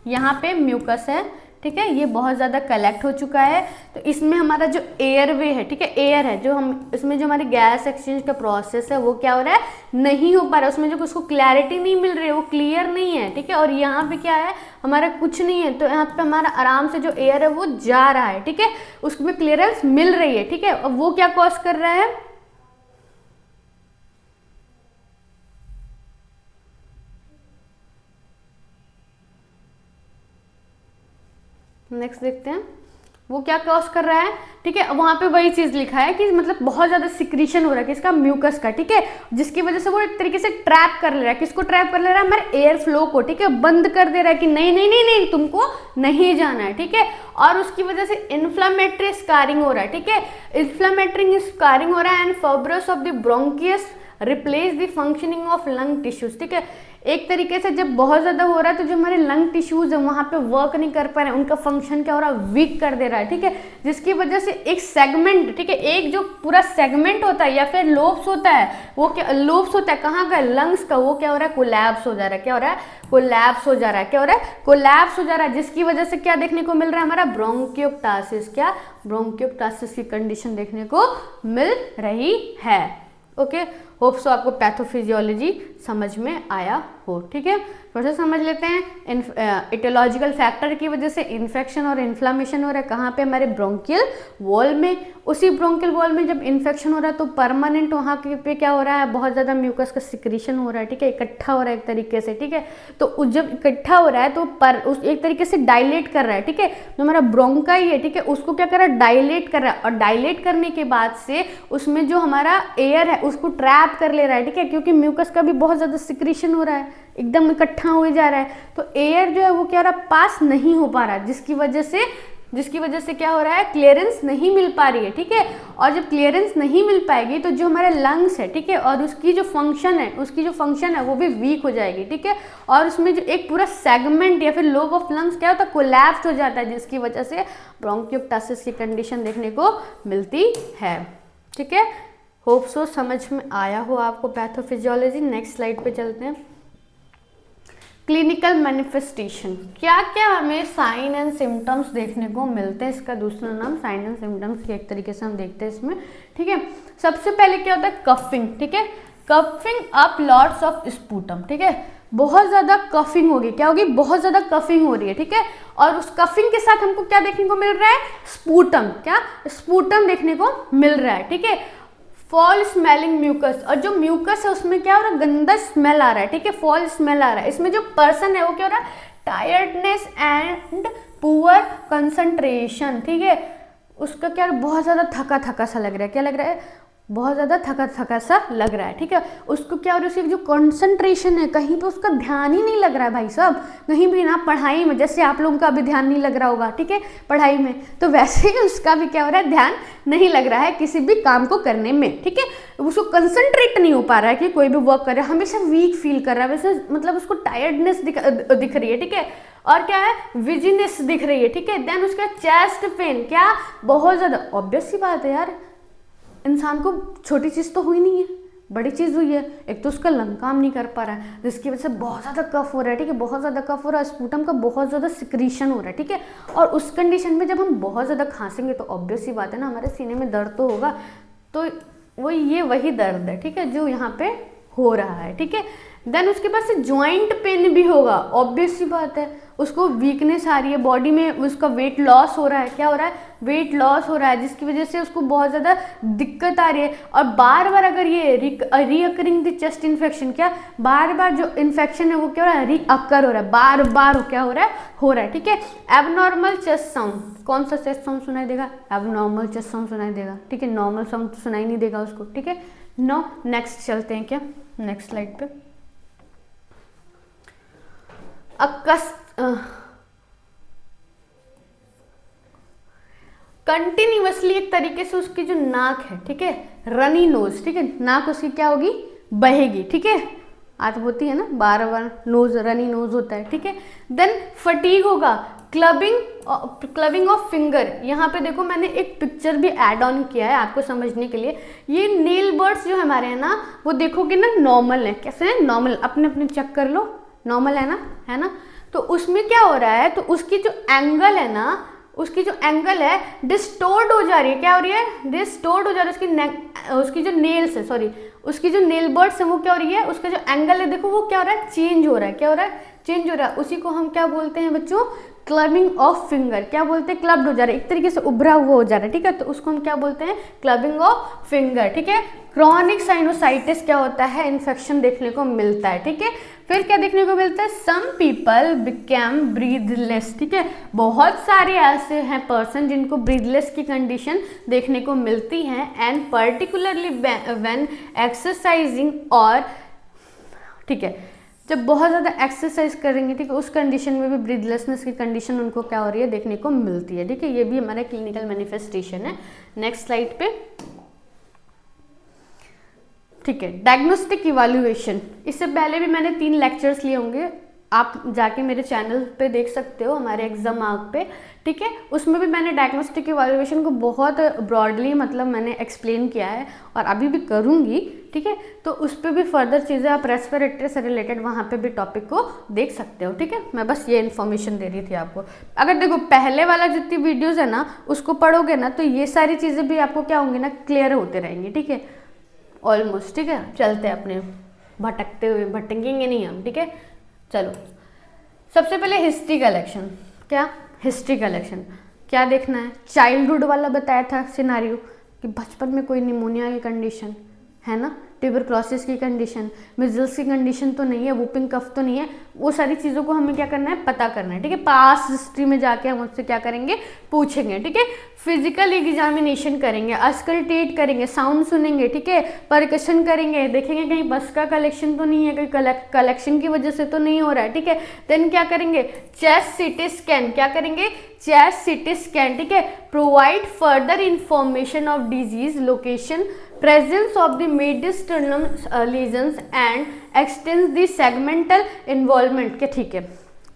यहाँ पे म्यूकस है, ठीक है, ये बहुत ज़्यादा कलेक्ट हो चुका है, तो इसमें हमारा जो एयरवे है, ठीक है, एयर है जो हम इसमें जो हमारी गैस एक्सचेंज का प्रोसेस है वो क्या हो रहा है नहीं हो पा रहा है, उसमें जो उसको क्लैरिटी नहीं मिल रही है, वो क्लियर नहीं है, ठीक है। और यहाँ पे क्या है हमारा कुछ नहीं है, तो यहाँ पे हमारा आराम से जो एयर है वो जा रहा है, ठीक है, उसमें क्लियरेंस मिल रही है, ठीक है। अब वो क्या कॉज कर रहा है, नेक्स्ट देखते हैं वो क्या कॉज कर रहा है, ठीक है। वहां पे वही चीज लिखा है कि मतलब बहुत ज्यादा सिक्रीशन हो रहा है किसका म्यूकस का, ठीक है, जिसकी वजह से वो एक तरीके से ट्रैप कर ले रहा है। किसको ट्रैप कर ले रहा है? हमारे एयर फ्लो को, ठीक है, बंद कर दे रहा है कि नहीं नहीं नहीं नहीं तुमको नहीं जाना है, ठीक है। और उसकी वजह से इन्फ्लामेटरी स्कारिंग हो रहा है, ठीक है, इन्फ्लामेटरी स्कारिंग हो रहा है and fibrous of the bronchus replace the functioning of lung tissues, ठीक है। एक तरीके से जब बहुत ज्यादा हो रहा है तो जो हमारे लंग टिश्यूज है वहां पे वर्क नहीं कर पा रहे हैं, उनका फंक्शन क्या हो रहा है वीक कर दे रहा है, ठीक है, जिसकी वजह से एक सेगमेंट, ठीक है, एक जो पूरा सेगमेंट होता है या फिर लोब्स होता है, वो क्या लोब्स होता है कहाँ का लंग्स का, वो क्या हो रहा है कोलैप्स हो जा रहा है, क्या हो रहा है कोलैप्स हो जा रहा है, क्या हो रहा है कोलैप्स हो जा रहा है, जिसकी वजह से क्या देखने को मिल रहा है हमारा ब्रोंकियोप्टासिस, क्या ब्रोंकियोप्टासिस की कंडीशन देखने को मिल रही है। ओके, होप सो आपको पैथोफिजियोलॉजी समझ में आया हो, ठीक है। फिर से समझ लेते हैं, इटियोलॉजिकल फैक्टर की वजह से इन्फेक्शन और इन्फ्लामेशन हो रहा है कहाँ पे हमारे ब्रोंकियल वॉल में। उसी ब्रोंकियल वॉल में जब इन्फेक्शन हो रहा है तो परमानेंट वहाँ पे क्या हो रहा है बहुत ज़्यादा म्यूकस का सिक्रीशन हो रहा है, ठीक है, इकट्ठा हो रहा है एक तरीके से, ठीक है। तो जब इकट्ठा हो रहा है तो उस एक तरीके से डायलेट कर रहा है, ठीक है, जो हमारा ब्रोंकाई है, ठीक है, उसको क्या कर रहा है डायलेट कर रहा है, और डायलेट करने के बाद से उसमें जो हमारा एयर है उसको ट्रैप कर ले रहा है, ठीक है, क्योंकि म्यूकस का भी बहुत ज़्यादा सिक्रीशन हो रहा है, एकदम इकट्ठा हो जा रहा है, तो एयर जो है वो क्या हो रहा है पास नहीं हो पा रहा है, जिसकी वजह से क्या हो रहा है क्लियरेंस नहीं मिल पा रही है, ठीक है। और जब क्लियरेंस नहीं मिल पाएगी तो जो हमारे लंग्स है, ठीक है, और उसकी जो फंक्शन है वो भी वीक हो जाएगी, ठीक है। और उसमें जो एक पूरा सेगमेंट या फिर लोब ऑफ लंग्स क्या होता है कोलैप्स हो जाता है, जिसकी वजह से ब्रोंकियोप्टासिस की कंडीशन देखने को मिलती है, ठीक है। होप सो समझ में आया हो आपको पैथोफिजियोलॉजी। नेक्स्ट स्लाइड पे चलते हैं। क्लिनिकल मैनिफेस्टेशन, क्या क्या हमें साइन एंड सिम्टम्स देखने को मिलते हैं, इसका दूसरा नाम साइन एंड सिम्टम्स की एक तरीके से हम देखते हैं इसमें, ठीक है। सबसे पहले क्या होता है कफिंग, ठीक है, coughing up lots of sputum, ठीक है, बहुत ज्यादा कफिंग होगी, क्या होगी बहुत ज्यादा कफिंग हो रही है, ठीक है। और उस कफिंग के साथ हमको क्या देखने को मिल रहा है स्पूटम, क्या स्पूटम देखने को मिल रहा है, ठीक है। फॉल स्मेलिंग म्यूकस, और जो म्यूकस है उसमें क्या हो रहा है गंदा स्मेल आ रहा है, ठीक है, फॉल स्मेल आ रहा है। इसमें जो पर्सन है वो क्या हो रहा है टायर्डनेस एंड पुअर कंसंट्रेशन, ठीक है, उसका क्या बहुत ज़्यादा थका थका सा लग रहा है, क्या लग रहा है बहुत ज़्यादा थका थका सा लग रहा है, ठीक है। उसको क्या हो रहा है उसकी जो कंसंट्रेशन है कहीं पे उसका ध्यान ही नहीं लग रहा है भाई साहब, कहीं भी ना पढ़ाई में, जैसे आप लोगों का अभी ध्यान नहीं लग रहा होगा, ठीक है, पढ़ाई में, तो वैसे ही उसका भी क्या हो रहा है ध्यान नहीं लग रहा है किसी भी काम को करने में, ठीक है। उसको कंसंट्रेट नहीं हो पा रहा है कि कोई भी वर्क कर रहा है, हमेशा वीक फील कर रहा है, वैसे मतलब उसको टायर्डनेस दिख रही है, ठीक है। और क्या है विजीनेस दिख रही है, ठीक है। देन उसका चेस्ट पेन, क्या बहुत ज़्यादा ऑब्वियस सी बात है यार, इंसान को छोटी चीज़ तो हुई नहीं है, बड़ी चीज़ हुई है। एक तो उसका लंग काम नहीं कर पा रहा है, जिसकी वजह से बहुत ज़्यादा कफ हो रहा है, ठीक है, बहुत ज़्यादा कफ हो रहा है, स्पूटम का बहुत ज़्यादा सिक्रीशन हो रहा है, ठीक है। और उस कंडीशन में जब हम बहुत ज़्यादा खांसेंगे तो ऑब्वियस सी बात है ना, हमारे सीने में दर्द तो होगा, तो वो ये वही दर्द है, ठीक है, जो यहाँ पे हो रहा है, ठीक है। देन उसके बाद से ज्वाइंट पेन भी होगा, ऑब्वियस सी बात है, उसको वीकनेस आ रही है बॉडी में, उसका वेट लॉस हो रहा है, क्या हो रहा है, वेट लॉस हो रहा है, जिसकी वजह से उसको बहुत ज़्यादा दिक्कत आ रही है। और बार बार अगर ये रीअकरिंग द चेस्ट इन्फेक्शन, क्या बार बार जो इन्फेक्शन है वो क्या हो रहा है, रीअकर हो रहा है, बार बार क्या हो रहा है, ठीक है। एबनॉर्मल चेस्ट साउंड, कौन सा चेस्ट साउंड सुनाई देगा, एबनॉर्मल चेस्ट साउंड सुनाई देगा, ठीक है, नॉर्मल साउंड तो सुनाई नहीं देगा उसको, ठीक है। नो, नेक्स्ट चलते हैं क्या, नेक्स्ट स्लाइड पे। कंटिन्यूअसली एक तरीके से उसकी जो नाक है, ठीक है, रनी नोज, ठीक है, नाक उसकी क्या होगी, बहेगी, ठीक है, आत होती है ना, बार बार नोज, रनी नोज होता है, ठीक है। देन फटीग होगा, क्लबिंग ऑफ फिंगर, यहाँ पे देखो मैंने एक पिक्चर भी ऐड ऑन किया है आपको समझने के लिए। ये नेल बर्ड्स जो हमारे हैं ना, वो देखोगे ना नॉर्मल है, कैसे है, नॉर्मल, अपने अपने चेक कर लो, नॉर्मल है ना, तो उसमें क्या हो रहा है, तो उसकी जो एंगल है ना, उसकी जो एंगल है डिस्टोर्ड हो जा रही है, क्या हो रही है, डिस्टोर्ड हो जा रही है, उसकी जो नेल्स है, सॉरी, उसकी जो नेल बर्ड्स है वो क्या हो रही है, उसका जो एंगल है देखो वो क्या हो रहा है, चेंज हो रहा है, क्या हो रहा है, चेंज हो रहा है। उसी को हम क्या बोलते हैं बच्चों, क्लबिंग ऑफ फिंगर, क्या बोलते हैं, क्लब्ड हो जा रहा है, एक तरीके से उभरा हुआ हो जा रहा है, ठीक है, तो उसको हम क्या बोलते हैं, क्लबिंग ऑफ फिंगर, ठीक है। क्रॉनिक साइनोसाइटिस क्या होता है, इन्फेक्शन देखने को मिलता है, ठीक है। फिर क्या देखने को मिलता है, सम पीपल बिकम ब्रीथलेस, ठीक है, बहुत सारे ऐसे हैं पर्सन जिनको ब्रीथलेस की कंडीशन देखने को मिलती है, एंड पर्टिकुलरली व्हेन एक्सरसाइजिंग, और ठीक है, जब बहुत ज़्यादा एक्सरसाइज करेंगे, ठीक है, उस कंडीशन में भी ब्रीथलेसनेस की कंडीशन उनको क्या हो रही है, देखने को मिलती है, ठीक है। ये भी हमारा क्लिनिकल मैनिफेस्टेशन है। नेक्स्ट स्लाइड पे, ठीक है, डायग्नोस्टिक इवैल्यूएशन, इससे पहले भी मैंने 3 लेक्चर्स लिए होंगे, आप जाके मेरे चैनल पे देख सकते हो, हमारे एग्जाम मार्क पे, ठीक है, उसमें भी मैंने डायग्नोस्टिक इवैल्यूएशन को बहुत ब्रॉडली मतलब मैंने एक्सप्लेन किया है, और अभी भी करूँगी, ठीक है। तो उस पर भी फर्दर चीज़ें आप रेस्पिरेटरी से रिलेटेड वहाँ पे भी टॉपिक को देख सकते हो, ठीक है। मैं बस ये इन्फॉर्मेशन दे रही थी आपको। अगर देखो पहले वाला जितनी वीडियोज़ है ना, उसको पढ़ोगे ना, तो ये सारी चीज़ें भी आपको क्या होंगी ना, क्लियर होते रहेंगी, ठीक है, ऑलमोस्ट, ठीक है। चलते हैं अपने भटकते हुए, भटकेंगे नहीं हम, ठीक है। चलो, सबसे पहले हिस्ट्री कलेक्शन, क्या हिस्ट्री कलेक्शन, क्या देखना है, चाइल्डहुड वाला बताया था सिनारियो कि बचपन में कोई निमोनिया की कंडीशन है ना, ट्यूबरक्लोसिस की कंडीशन, मिजल्स की कंडीशन तो नहीं है, वूपिंग कफ तो नहीं है, वो सारी चीज़ों को हमें क्या करना है, पता करना है, ठीक है। पास हिस्ट्री में जाके हम उससे क्या करेंगे, पूछेंगे, ठीक है। फिजिकल एग्जामिनेशन करेंगे, अस्कल्टेट करेंगे, साउंड सुनेंगे, ठीक है, परकशन करेंगे, देखेंगे कहीं बस का कलेक्शन तो नहीं है, कहीं कलेक्शन की वजह से तो नहीं हो रहा है, ठीक है। देन क्या करेंगे, चेस्ट सीटी स्कैन, क्या करेंगे, चेस्ट सीटी स्कैन, ठीक है। Provide further information of disease location, presence of the mediastinum lesions and extends the segmental involvement, के ठीक है।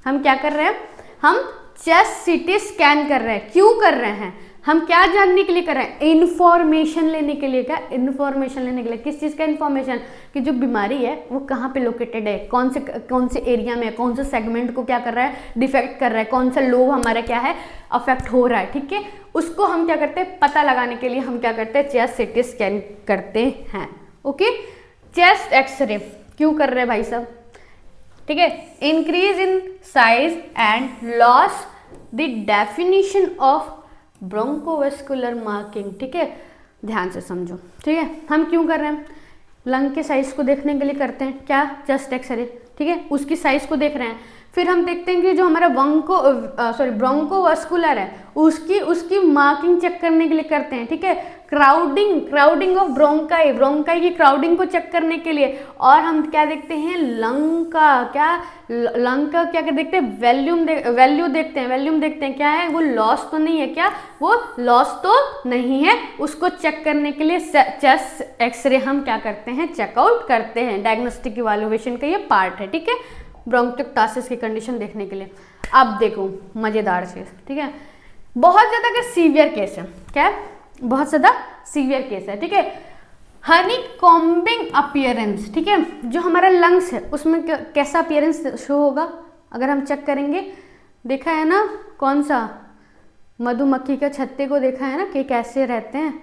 हम क्या कर रहे हैं, हम चेस्ट सीटी स्कैन कर रहे हैं, क्यों कर रहे हैं, हम क्या जानने के लिए कर रहे हैं, इन्फॉर्मेशन लेने के लिए, क्या इन्फॉर्मेशन लेने के लिए, किस चीज़ का इन्फॉर्मेशन, कि जो बीमारी है वो कहाँ पे लोकेटेड है, कौन से एरिया में, कौन से सेगमेंट को क्या कर रहा है, डिफेक्ट कर रहा है, कौन सा लोब हमारा क्या है, अफेक्ट हो रहा है, ठीक है। उसको हम क्या करते हैं, पता लगाने के लिए हम क्या करते हैं, चेस्ट सीटी स्कैन करते हैं, ओके। चेस्ट एक्सरे क्यों कर रहे हैं भाई साहब, ठीक है, increase in size and loss the definition of bronchovascular marking, ठीक है, ध्यान से समझो, ठीक है। हम क्यों कर रहे हैं, लंग के साइज को देखने के लिए करते हैं, क्या, चेस्ट एक्सरे, ठीक है, उसकी साइज को देख रहे हैं। फिर हम देखते हैं कि जो हमारा ब्रोंकोवास्कुलर है उसकी मार्किंग चेक करने के लिए करते हैं, ठीक है। क्राउडिंग ऑफ ब्रोंकाई की क्राउडिंग को चेक करने के लिए। और हम क्या देखते हैं, लंग का क्या देखते हैं, वैल्यूम देखते हैं, क्या है वो, लॉस तो नहीं है, क्या वो लॉस तो नहीं है, उसको चेक करने के लिए चेस्ट एक्सरे हम क्या करते हैं, चेकआउट करते हैं। डायग्नोस्टिक इवैल्यूएशन का ये पार्ट है, ठीक है, ब्रोंकोटासिस की कंडीशन देखने के लिए। अब देखो मजेदार चीज, ठीक है, बहुत ज्यादा का सीवियर केस है, क्या है, बहुत ज्यादा सीवियर केस है, ठीक है। हनी कॉम्बिंग अपीयरेंस, ठीक है, जो हमारा लंग्स है उसमें कैसा अपीयरेंस शो होगा अगर हम चेक करेंगे, देखा है ना कौन सा, मधुमक्खी के छत्ते को देखा है ना कि कैसे रहते हैं,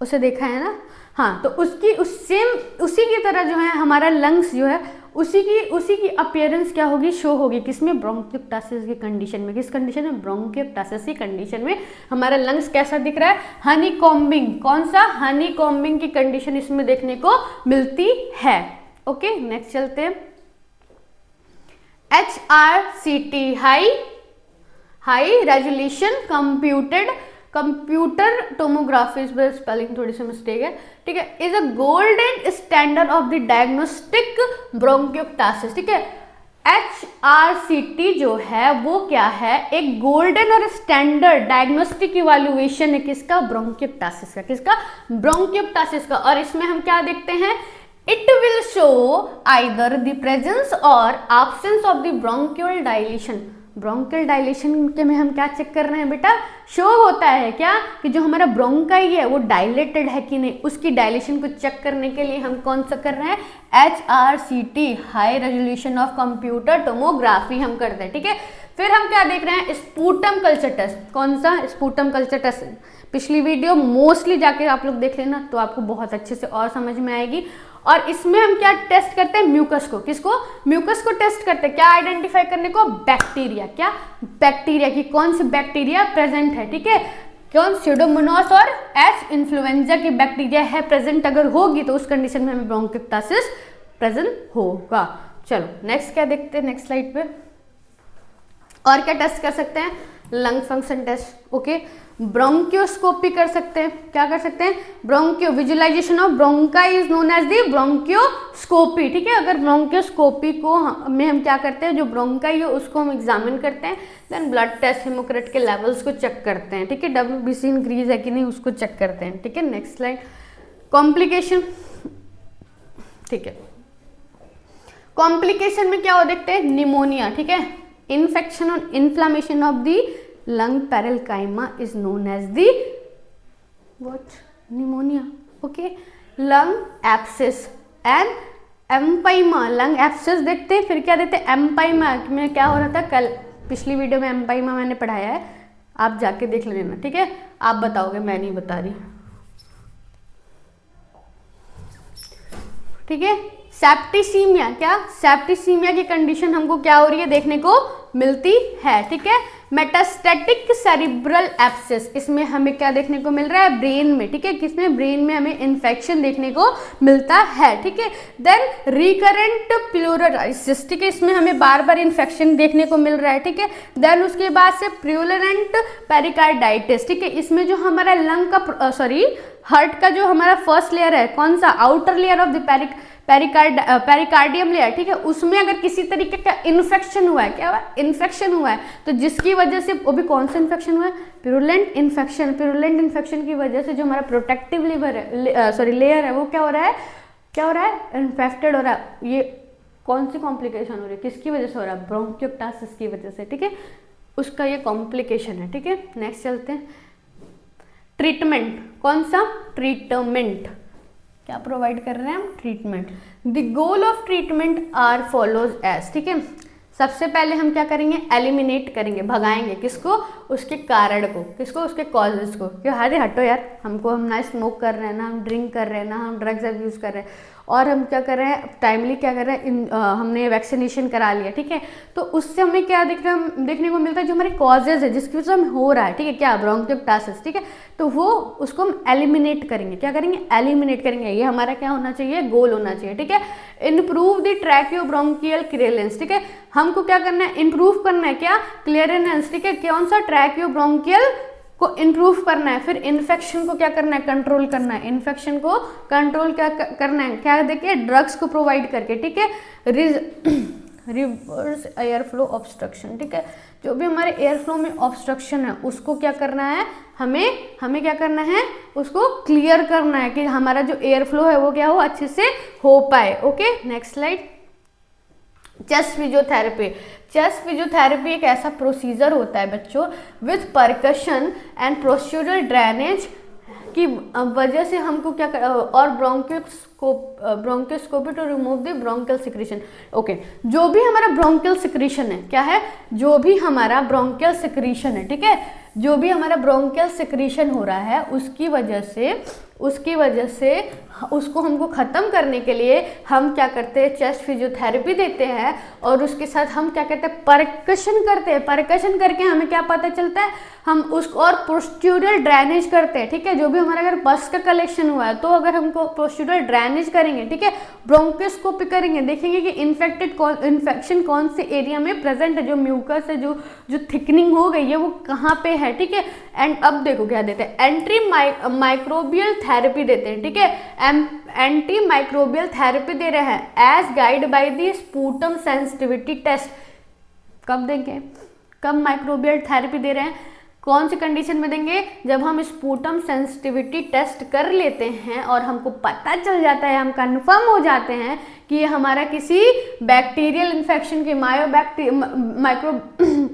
उसे देखा है ना, हाँ, तो उसी की तरह जो है हमारा लंग्स जो है उसी की अपीयरेंस क्या होगी, शो होगी, किसमें, ब्रोंकियोप्टासिस की कंडीशन में। किस कंडीशन में, ब्रोंकियोप्टासिस की कंडीशन में हमारा लंग्स कैसा दिख रहा है, हनी कॉम्बिंग, कौन सा, हनी कॉम्बिंग की कंडीशन इसमें देखने को मिलती है। ओके, नेक्स्ट चलते हैं। HRCT, high resolution computer tomography, spelling थोड़ी सी मिस्टेक है, ठीक है, is a golden standard of the diagnostic bronchiectasis, ठीक है। HRCT जो है वो क्या है, एक गोल्डन और स्टैंडर्ड डायग्नोस्टिक इवैल्यूएशन है, किसका, ब्रोंकियोप्टासिस का, किसका, ब्रोंकियोप्टासिस का। और इसमें हम क्या देखते हैं, it will show either the presence or absence of the bronchial dilation. Bronchial dilation के में हम क्या चेक कर रहे हैं बेटा, शो होता है क्या कि जो हमारा ब्रोंकाई है वो डायलेटेड है कि नहीं, उसकी डायलेशन को चेक करने के लिए हम कौन सा कर रहे हैं, HRCT, high resolution of computer tomography हम करते हैं, ठीक है। फिर हम क्या देख रहे हैं, स्पूटम कल्चर टेस्ट, कौन सा, स्पूटम कल्चर टेस्ट। पिछली वीडियो मोस्टली जाके आप लोग देख लेना तो आपको बहुत अच्छे से और समझ में आएगी। और इसमें हम क्या टेस्ट करते हैं, म्यूकस को, किसको, म्यूकस को टेस्ट करते हैं, क्या आइडेंटिफाई करने को, बैक्टीरिया, क्या, बैक्टीरिया की कौन सी बैक्टीरिया प्रेजेंट है, ठीक है, कौन, स्यूडोमोनास और एच इन्फ्लुएंजा की बैक्टीरिया है प्रेजेंट, अगर होगी तो उस कंडीशन में हमें ब्रोंकियोप्टासिस प्रेजेंट होगा। चलो नेक्स्ट क्या देखते हैं, नेक्स्ट स्लाइड पे। और क्या टेस्ट कर सकते हैं, lung function test, okay, bronchoscopy कर सकते हैं, क्या कर सकते हैं, broncho, visualization of bronchi is known as the bronchoscopy, ठीक है। अगर ब्रोंकियोस्कोपी को में हम क्या करते हैं, जो ब्रोंकाई है उसको हम एग्जामिन करते हैं, देन ब्लड टेस्ट हेमोक्रेट के लेवल्स को चेक करते हैं, ठीक है, WBC इंक्रीज है कि नहीं उसको चेक करते हैं, ठीक है। नेक्स्ट स्लाइड, कॉम्प्लिकेशन, ठीक है, कॉम्प्लिकेशन में क्या हो देखते हैं, निमोनिया, ठीक है, इन्फेक्शन और inflammation of the lung parenchyma is known as the what, pneumonia, okay, lung abscess and empyema, lung abscess देखते हैं, फिर क्या देखते हैं, empyema में क्या हो रहा था, कल पिछली वीडियो में empyema मैंने पढ़ाया है, आप जाके देख लेना, ठीक है, आप बताओगे, मैं नहीं बता रही, ठीक है। सेप्टिसीमिया, क्या, सेप्टिसीमिया की कंडीशन हमको क्या हो रही है, देखने को मिलती है, ठीक है। मेटास्टैटिक सेरिब्रल एब्सेस, इसमें हमें क्या देखने को मिल रहा है, ब्रेन में, ठीक है, किसमें, ब्रेन में हमें इन्फेक्शन देखने को मिलता है, ठीक है। देन रिकरेंट प्लूरलाइसिस, ठीक है, इसमें हमें बार बार इन्फेक्शन देखने को मिल रहा है, ठीक है। देन उसके बाद से प्यूरिलेंट पेरिकार्डाइटिस, ठीक है, इसमें जो हमारा लंग का हार्ट का जो हमारा फर्स्ट लेयर है, कौन सा, outer layer of the pericardium layer, ठीक है, उसमें अगर किसी तरीके का इन्फेक्शन हुआ है, क्या हुआ, इन्फेक्शन हुआ है, तो जिसकी वजह से, वो भी कौन सा इन्फेक्शन हुआ है, प्यूरुलेंट इन्फेक्शन, प्यूरुलेंट इन्फेक्शन की वजह से जो हमारा प्रोटेक्टिव लेयर है वो क्या हो रहा है, इन्फेक्टेड हो रहा है। ये कौन सी कॉम्प्लिकेशन हो रही है, किसकी वजह से हो रहा है, ब्रोंकियोप्टासिस की वजह से, ठीक है, उसका ये कॉम्प्लिकेशन है, ठीक है। नेक्स्ट चलते हैं, ट्रीटमेंट, कौन सा, ट्रीटमेंट, क्या प्रोवाइड कर रहे हैं हम, treatment. The goal of treatment are follows as, ठीक है, सबसे पहले हम क्या करेंगे, एलिमिनेट करेंगे, भगाएंगे, किसको, उसके कारण को, किसको, उसके कॉजेज को, कि अरे हटो यार, हम ना स्मोक कर रहे हैं, ना हम ड्रिंक कर रहे हैं, ना हम ड्रग्स अब्यूज कर रहे हैं, और हम क्या कर रहे हैं, टाइमली क्या कर रहे हैं, हमने वैक्सीनेशन करा लिया, ठीक है, तो उससे हमें क्या देखने को मिलता है, जो हमारे कॉजेज है जिसकी वजह से हमें हो रहा है, ठीक है, क्या, ब्रोंकियोप्टासिस, ठीक है, तो वो उसको हम एलिमिनेट करेंगे, क्या करेंगे, एलिमिनेट करेंगे, ये हमारा क्या होना चाहिए, गोल होना चाहिए, ठीक है। इम्प्रूव द ट्रैकियोब्रोंकियल क्लियरेंस, ठीक है, हमको क्या करना है, इंप्रूव करना है, क्या, क्लियरेंस, ठीक है, कौन सा, ट्रैकियोब्रोंकियल को इंप्रूव करना है। फिर इन्फेक्शन को क्या करना है, कंट्रोल करना है, इन्फेक्शन को कंट्रोल क्या करना है, क्या देखिए, ड्रग्स को प्रोवाइड करके, ठीक है। रिवर्स एयर फ्लो ऑब्स्ट्रक्शन, ठीक है, जो भी हमारे एयर फ्लो में ऑब्स्ट्रक्शन है उसको क्या करना है, हमें क्या करना है, उसको क्लियर करना है कि हमारा जो एयर फ्लो है वो क्या हो, अच्छे से हो पाए। Okay, next slide. Chest physiotherapy, chest physiotherapy एक ऐसा प्रोसीजर होता है बच्चों with percussion and procedural drainage की वजह से हमको क्या कर, और bronchoscopy to remove the bronchial secretion. Okay, जो भी हमारा ब्रोंकियल सिक्रीशन है, क्या है, जो भी हमारा ब्रोंकियल सिक्रीशन है, ठीक है, जो भी हमारा ब्रोंकियल सिक्रीशन हो रहा है उसकी वजह से उसको हमको ख़त्म करने के लिए हम क्या करते हैं, चेस्ट फिजियोथेरेपी देते हैं, और उसके साथ हम क्या करते हैं, परकशन करते हैं। परकशन करके हमें क्या पता चलता है, हम उसको और पोस्टीरियर ड्रेनेज करते हैं, ठीक है। जो भी हमारा अगर पस का कलेक्शन हुआ है तो अगर हमको पोस्टीरियर ड्रेनेज करेंगे, ठीक है, ब्रोंकोस्कोपी करेंगे, देखेंगे कि इन्फेक्शन कौन से एरिया में प्रेजेंट है, जो म्यूकस है, जो थिकनिंग हो गई है वो कहाँ पे है, ठीक है। एंड अब देखो क्या देते हैं, एंटी माइक्रोबियल थेरेपी देते हैं, ठीक है, एंटी माइक्रोबियल थेरेपी दे रहे हैं as guide by the sputum sensitivity test. कब देंगे, कब माइक्रोबियल थेरेपी दे रहे हैं, कौन सी कंडीशन में देंगे, जब हम स्पूटम सेंसिटिविटी टेस्ट कर लेते हैं और हमको पता चल जाता है, हम कंफर्म हो जाते हैं कि ये हमारा किसी बैक्टीरियल इन्फेक्शन की माइक्रो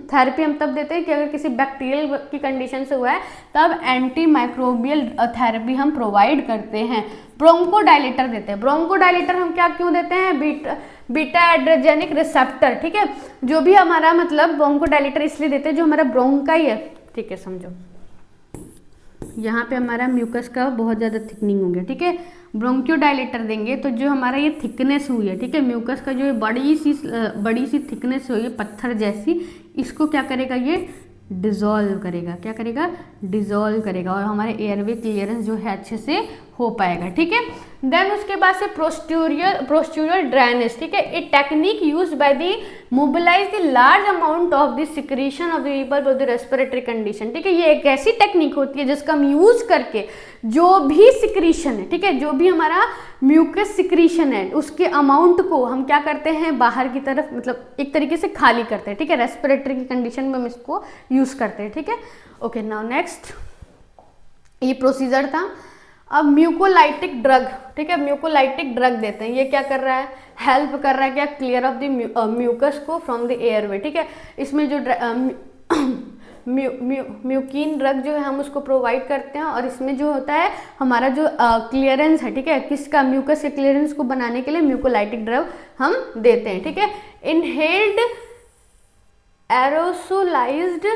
थेरेपी हम तब देते हैं कि अगर किसी बैक्टीरियल की कंडीशन से हुआ है तब एंटी माइक्रोबियल थेरेपी हम प्रोवाइड करते हैं। ब्रोंकोडायलेटर देते हैं। ब्रोंकोडायलेटर हम क्या क्यों देते हैं, बीटा एड्रेजेनिक रिसेप्टर, ठीक है, जो भी हमारा मतलब ब्रोंकोडायलेटर इसलिए देते हैं जो हमारा ब्रोंकाई है, ठीक है, समझो यहाँ पे हमारा म्यूकस का बहुत ज़्यादा थिकनिंग हो गया, ठीक है, ब्रोंकियोडायलेटर देंगे तो जो हमारा ये थिकनेस हुई है, ठीक है, म्यूकस का जो बड़ी सी थिकनेस हुई है पत्थर जैसी, इसको क्या करेगा, ये डिज़ोल्व करेगा, क्या करेगा, डिज़ोल्व करेगा, और हमारे एयरवे क्लियरेंस जो है अच्छे से हो पाएगा, ठीक है। देन उसके बाद से पोस्टीरियर ड्रेनेज, ठीक है, a technique used by the mobilize the large amount of the secretion of the people with the respiratory condition, ठीक है, ये एक ऐसी टेक्निक होती है जिसका हम यूज करके जो भी सिक्रीशन है, ठीक है, जो भी हमारा म्यूकस सिक्रीशन है उसके अमाउंट को हम क्या करते हैं, बाहर की तरफ मतलब एक तरीके से खाली करते हैं, ठीक है, रेस्पिरेटरी की कंडीशन में हम इसको यूज करते हैं, ठीक है। ओके, नाउ नेक्स्ट, ये प्रोसीजर था। अब म्यूकोलाइटिक ड्रग, ठीक है, म्यूकोलाइटिक ड्रग देते हैं, ये क्या कर रहा है, हेल्प कर रहा है क्या, क्लियर ऑफ द म्यूकस को फ्रॉम द एयरवे, ठीक है। इसमें जो म्यूकिन ड्रग जो है हम उसको प्रोवाइड करते हैं, और इसमें जो होता है हमारा जो क्लियरेंस है, ठीक है, किसका, म्यूकस के क्लियरेंस को बनाने के लिए म्यूकोलाइटिक ड्रग हम देते हैं, ठीक है। इनहेल्ड एरोसोलाइज्ड,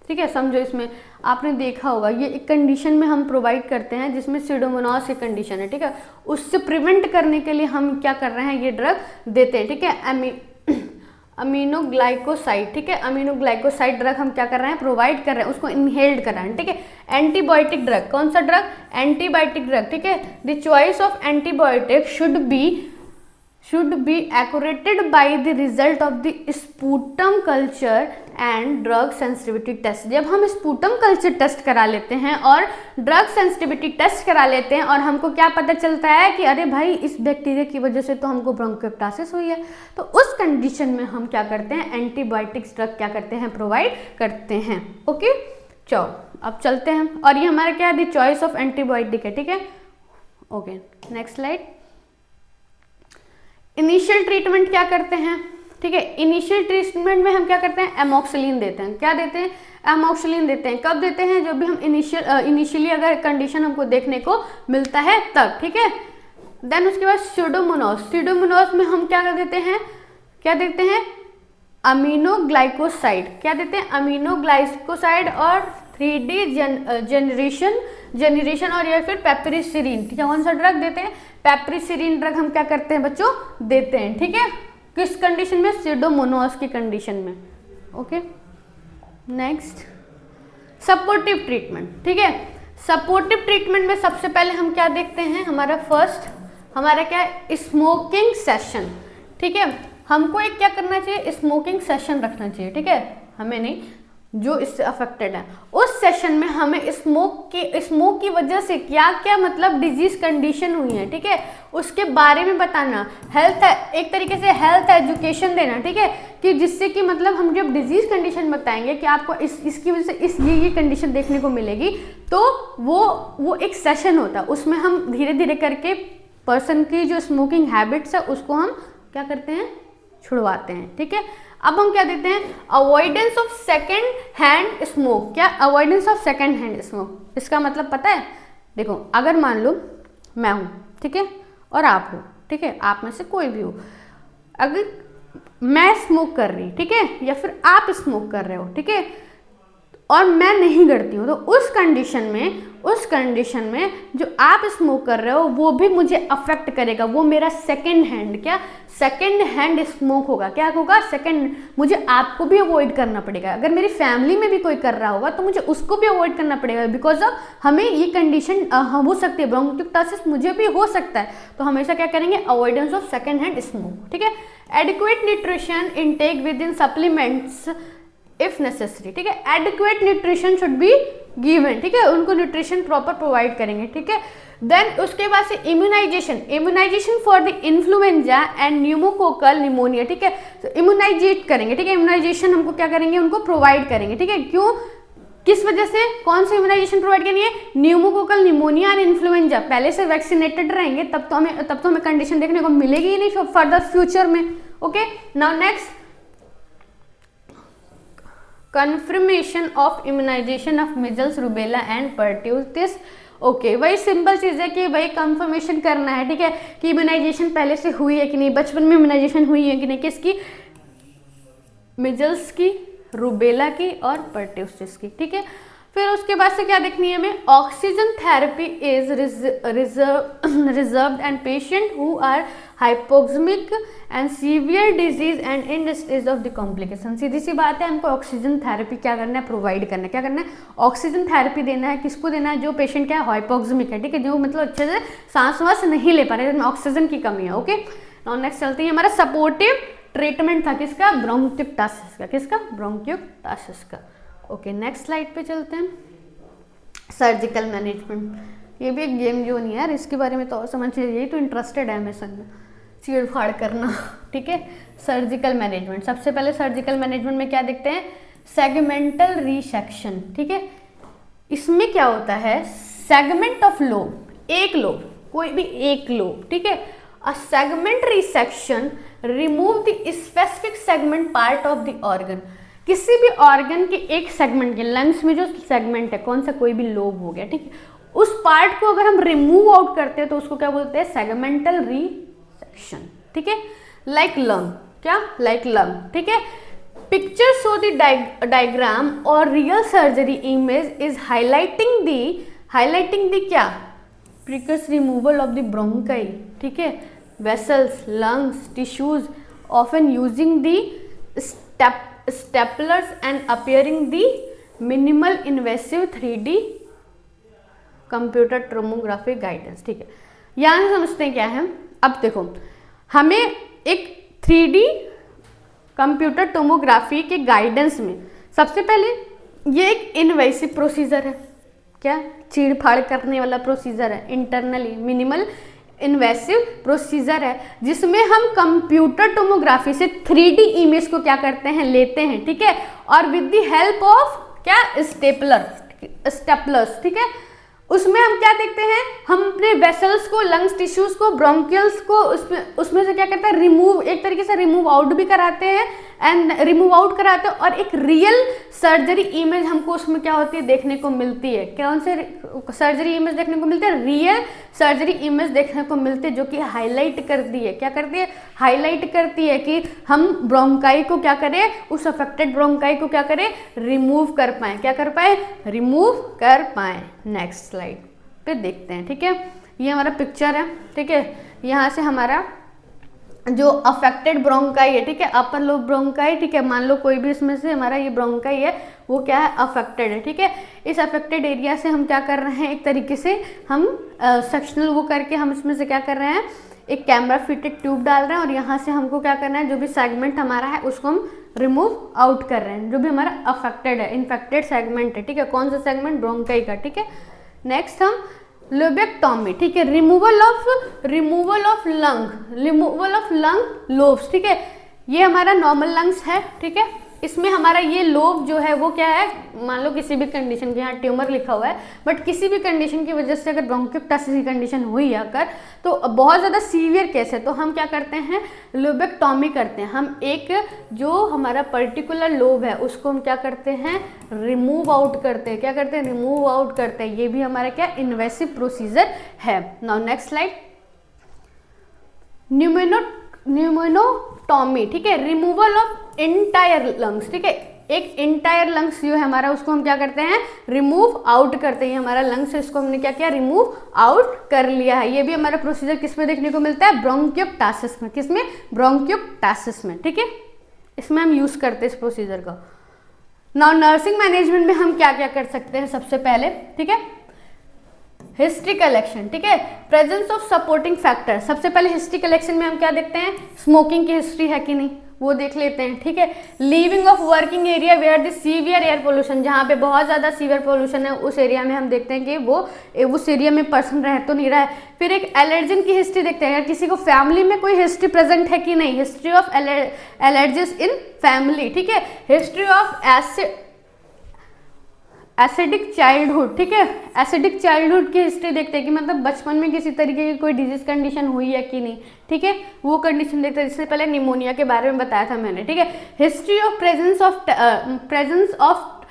ठीक है, समझो इसमें आपने देखा होगा ये एक कंडीशन में हम प्रोवाइड करते हैं जिसमें सीडोमोनास की कंडीशन है, ठीक है, उससे प्रिवेंट करने के लिए हम क्या कर रहे हैं, ये ड्रग देते हैं, ठीक है, अमीनोग्लाइकोसाइड, ठीक है, अमीनोग्लाइकोसाइड ड्रग हम क्या कर रहे हैं, प्रोवाइड कर रहे हैं, उसको इनहेल्ड कर रहे हैं, ठीक है। एंटीबायोटिक ड्रग, कौन सा ड्रग, एंटीबायोटिक ड्रग, ठीक है, the choice of antibiotic should be accurate by the result of the sputum culture and drug sensitivity test। जब हम स्पूटम कल्चर टेस्ट करा लेते हैं और ड्रग सेंसिटिविटी टेस्ट करा लेते हैं और हमको क्या पता चलता है कि अरे भाई इस बैक्टीरिया की वजह से तो हमको ब्रोंकोएक्टासिस हुई है, तो उस कंडीशन में हम क्या करते हैं, एंटीबायोटिक्स ड्रग क्या करते हैं, प्रोवाइड करते हैं। ओके, चलो अब चलते हैं, और ये हमारा क्या है, द चॉइस ऑफ एंटीबायोटिक है, ठीक है। Okay, next slide. Initial treatment क्या करते हैं, ठीक है, इनिशियल ट्रीटमेंट में हम क्या करते हैं, एमोक्सिलिन देते हैं, क्या देते हैं, एमोक्सिलिन देते हैं। कब देते हैं, जब भी हम इनिशियली अगर कंडीशन हमको देखने को मिलता है तब, ठीक है। देन उसके बाद सीडोमोनास में हम क्या देते हैं, क्या देते हैं, अमीनोग्लाइकोसाइड, क्या देते हैं, अमीनोग्लाइकोसाइड और 3D जनरेशन और या फिर पेप्रिसिरिन, ठीक है, कौन सा ड्रग देते हैं, पेप्रिसिरिन ड्रग हम क्या करते हैं बच्चों, देते हैं, ठीक है, किस कंडीशन में, सीडोमोनास की कंडीशन में। ओके, नेक्स्ट सपोर्टिव ट्रीटमेंट, ठीक है। सपोर्टिव ट्रीटमेंट में सबसे पहले हम क्या देखते हैं, हमारा फर्स्ट हमारा क्या है, स्मोकिंग सेशन, ठीक है, हमको एक क्या करना चाहिए, स्मोकिंग सेशन रखना चाहिए, ठीक है, हमें नहीं, जो इससे अफेक्टेड है उस सेशन में हमें स्मोक की वजह से क्या क्या मतलब डिजीज कंडीशन हुई है, ठीक है, उसके बारे में बताना, हेल्थ एक तरीके से हेल्थ एजुकेशन देना, ठीक है, कि जिससे कि मतलब हम जब डिजीज कंडीशन बताएंगे कि आपको इसकी वजह से ये कंडीशन देखने को मिलेगी, तो वो एक सेशन होता है, उसमें हम धीरे धीरे करके पर्सन की जो स्मोकिंग हैबिट्स है उसको हम क्या करते हैं, छुड़वाते हैं, ठीक है। अब हम क्या देते हैं, avoidance of second hand smoke, क्या avoidance of second hand smoke, इसका मतलब पता है, देखो अगर मान लो मैं हूँ, ठीक है, और आप हो, ठीक है, आप में से कोई भी हो, अगर मैं स्मोक कर रही, ठीक है, या फिर आप स्मोक कर रहे हो, ठीक है, और मैं नहीं करती हूँ, तो उस कंडीशन में जो आप स्मोक कर रहे हो वो भी मुझे अफेक्ट करेगा, वो मेरा सेकंड हैंड स्मोक होगा। क्या होगा? सेकंड, मुझे आपको भी अवॉइड करना पड़ेगा। अगर मेरी फैमिली में भी कोई कर रहा होगा तो मुझे उसको भी अवॉइड करना पड़ेगा, बिकॉज ऑफ हमें ये कंडीशन हो सकती है, ब्रोंकियोप्टासिस मुझे भी हो सकता है, तो हमेशा क्या करेंगे? Avoidance of second hand smoke, ठीक है। Adequate nutrition intake with in supplements if necessary, ठीक है। Adequate nutrition should be given, ठीक है, उनको न्यूट्रिशन प्रॉपर प्रोवाइड करेंगे, ठीक है। देन उसके बाद से immunisation for the influenza and pneumococcal pneumonia, ठीक है, तो इम्यूनाइजेट करेंगे, ठीक है, इम्यूनाइजेशन हमको क्या करेंगे? उनको प्रोवाइड करेंगे, ठीक है। क्यों? किस वजह से? कौन सी इम्यूनाइजेशन प्रोवाइड करनी है? Pneumococcal pneumonia and influenza. पहले से वैक्सीनेटेड रहेंगे तब तो हमें कंडीशन देखने को मिलेगी ही नहीं फर्दर फ्यूचर में। Okay, now next, confirmation of immunization of measles, rubella and pertussis। Okay, वही सिंपल चीज़ है कि वही कंफर्मेशन करना है, ठीक है, कि इम्यूनाइजेशन पहले से हुई है कि नहीं, बचपन में इम्यूनाइजेशन हुई है कि नहीं, किसकी? मिजल्स की, रूबेला की और पर्ट्यूसिस की, ठीक है। फिर उसके बाद से क्या देखनी है हमें? Oxygen therapy is reserved and patient who are hypoxemic and severe disease and in stage of the complication. सीधी सी बात है, हमको ऑक्सीजन थेरेपी क्या करना है? प्रोवाइड करना है। क्या करना है? ऑक्सीजन थेरेपी देना है। किसको देना है? जो पेशेंट क्या है? हाइपोक्सिमिक है, ठीक है, जो मतलब अच्छे से सांस वास नहीं ले पा रहे, जिसमें ऑक्सीजन की कमी है। ओके, नाउ नेक्स्ट चलते हैं, हमारा सपोर्टिव ट्रीटमेंट था किसका? ब्रोंकियोप्टासिस का। किसका? ब्रोंकियोप्टासिस का। ओके, नेक्स्ट स्लाइड पे चलते हैं, सर्जिकल मैनेजमेंट। ये भी एक गेम जो नहीं है यार, इसके बारे में तो और समझ यही तो इंटरेस्टेड है हमेशा में, चीड़ फाड़ करना, ठीक है। सर्जिकल मैनेजमेंट, सबसे पहले सर्जिकल मैनेजमेंट में क्या देखते हैं? सेगमेंटल रिसेक्शन, ठीक है। इसमें क्या होता है? सेगमेंट ऑफ लोब, एक लोब, कोई भी एक लोब, ठीक है। A segment resection remove the specific segment part of the organ. किसी भी ऑर्गन के एक सेगमेंट के, लंग्स में जो सेगमेंट है, कौन सा? कोई भी लोब हो गया, ठीक है, उस पार्ट को अगर हम रिमूव आउट करते हैं तो उसको क्या बोलते हैं? सेगमेंटल रिसेक्शन, ठीक है। लाइक लंग, क्या? लाइक लंग, ठीक है। पिक्चर शो द डायग्राम और real surgery image is highlighting the क्या? प्रिकस रिमूवल ऑफ द ब्रोंकाई, ठीक है, vessels, lungs, tissues, often using the staplers and appearing the minimal invasive 3D computer tomography guidance, ठीक है। यहाँ से समझते हैं क्या है। अब देखो, हमें एक 3D कंप्यूटर टोमोग्राफी के गाइडेंस में सबसे पहले ये एक इनवेसिव प्रोसीजर है, क्या? चीड़ फाड़ करने वाला प्रोसीजर है, इंटरनली मिनिमल इन्वेसिव प्रोसीजर है, जिसमें हम कंप्यूटर टोमोग्राफी से 3D इमेज को क्या करते हैं? लेते हैं, ठीक है, और विद द हेल्प ऑफ क्या? स्टेपलर्स, ठीक है। उसमें हम क्या देखते हैं? हम अपने वेसल्स को, लंग्स, टिश्यूज को, ब्रोंकियल्स को उसमें से क्या करते हैं? रिमूव, एक तरीके से रिमूव आउट भी कराते हैं और एक रियल सर्जरी इमेज हमको उसमें क्या होती है? देखने को मिलती है। कौन से सर्जरी इमेज देखने को मिलती है? रियल सर्जरी इमेज देखने को मिलती है, जो कि हाईलाइट करती है, क्या करती है? हाईलाइट करती है कि हम ब्रोंकाई को क्या करें? उस अफेक्टेड ब्रोंकाई को क्या करें? रिमूव कर पाए। क्या कर पाए? रिमूव कर पाए। नेक्स्ट स्लाइड पे देखते हैं, ठीक है। ये हमारा पिक्चर है, ठीक है। यहाँ से हमारा जो अफेक्टेड ब्रोंकाई है, ठीक है, अपर लोब ब्रोंकाई, ठीक है, मान लो कोई भी इसमें से हमारा ये ब्रोंकाई है, वो क्या है? अफेक्टेड है, ठीक है। इस अफेक्टेड एरिया से हम क्या कर रहे हैं? एक तरीके से हम सेक्शनल वो करके हम इसमें से क्या कर रहे हैं? एक कैमरा फिटेड ट्यूब डाल रहे हैं और यहाँ से हमको क्या करना है? जो भी सेगमेंट हमारा है उसको हम रिमूव आउट कर रहे हैं, जो भी हमारा अफेक्टेड है, इन्फेक्टेड सेगमेंट है, ठीक है। कौन सा सेगमेंट? ब्रोंकाई का, ठीक है। नेक्स्ट हम लोबेक्टोमी, ठीक है, रिमूवल ऑफ लंग लोब्स, ठीक है। ये हमारा नॉर्मल लंग्स है, ठीक है, इसमें हमारा ये लोब जो है वो क्या है, मान लो किसी भी कंडीशन के, यहाँ ट्यूमर लिखा हुआ है, बट किसी भी कंडीशन की वजह से अगर ब्रोंकियोप्टासिस की कंडीशन हुई अगर, तो बहुत ज़्यादा सीवियर केस है, तो हम क्या करते हैं, लोबेक्टॉमी करते हैं। हम एक जो हमारा पर्टिकुलर लोब है उसको हम क्या करते हैं, रिमूव आउट करते हैं। क्या करते हैं, रिमूव आउट करते हैं। ये भी हमारा क्या इन्वेसिव प्रोसीजर है। नाउ नेक्स्ट स्लाइड, न्यूमोनोटॉमी, ठीक है, रिमूवल ऑफ इंटायर लंग्स, ठीक है, एक इंटायर लंग्स जो है हमारा उसको हम क्या करते हैं, रिमूव आउट करते हैं। हमारा लंग्स है, इसको हमने क्या किया, रिमूव आउट कर लिया है। ये भी हमारा प्रोसीजर किस में देखने को मिलता है, ब्रोंकियोप्टासिस में। किसमें, ब्रोंकियोप्टासिस में, ठीक है, इसमें हम यूज करते हैं इस प्रोसीजर को। नाउ नर्सिंग मैनेजमेंट में हम क्या क्या कर सकते हैं, सबसे पहले, ठीक है, हिस्ट्री कलेक्शन, ठीक है, प्रेजेंस ऑफ सपोर्टिंग फैक्टर। सबसे पहले हिस्ट्री कलेक्शन में हम क्या देखते हैं, स्मोकिंग की हिस्ट्री है कि नहीं वो देख लेते हैं, ठीक है। Leaving off working area where the severe air pollution, जहाँ पे बहुत ज़्यादा सीवियर पोल्यूशन है उस एरिया में हम देखते हैं कि वो उस एरिया में पर्सन रह तो नहीं रहा है। फिर एक एलर्जन की हिस्ट्री देखते हैं, किसी को फैमिली में कोई हिस्ट्री प्रेजेंट है कि नहीं, हिस्ट्री ऑफ एलर्जिस इन फैमिली, ठीक है। हिस्ट्री ऑफ एसिडिक चाइल्डहुड, ठीक है, एसिडिक चाइल्डहुड की हिस्ट्री देखते हैं कि मतलब बचपन में किसी तरीके की कोई डिजीज कंडीशन हुई है कि नहीं, ठीक है, वो कंडीशन देखते हैं। जिससे पहले निमोनिया के बारे में बताया था मैंने, ठीक है। History of presence of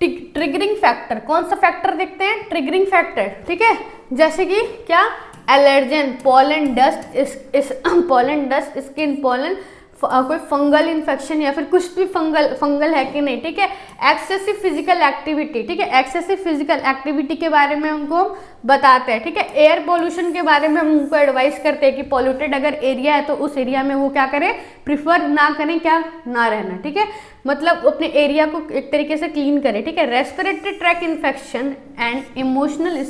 triggering factor, कौन सा फैक्टर देखते हैं, ट्रिगरिंग फैक्टर, ठीक है, जैसे कि क्या, allergen, pollen dust, skin pollen, कोई फंगल इन्फेक्शन या फिर कुछ भी फंगल है कि नहीं, ठीक है। एक्सेसिव फिजिकल एक्टिविटी, ठीक है, एक्सेसिव फिजिकल एक्टिविटी के बारे में उनको बताते हैं, ठीक है। एयर पोल्यूशन के बारे में हम उनको एडवाइस करते हैं कि पॉल्यूटेड अगर एरिया है तो उस एरिया में वो क्या करें, प्रिफर ना करें, क्या ना रहना, ठीक है, मतलब अपने एरिया को एक तरीके से क्लीन करें, ठीक है। Respiratory tract infection and emotional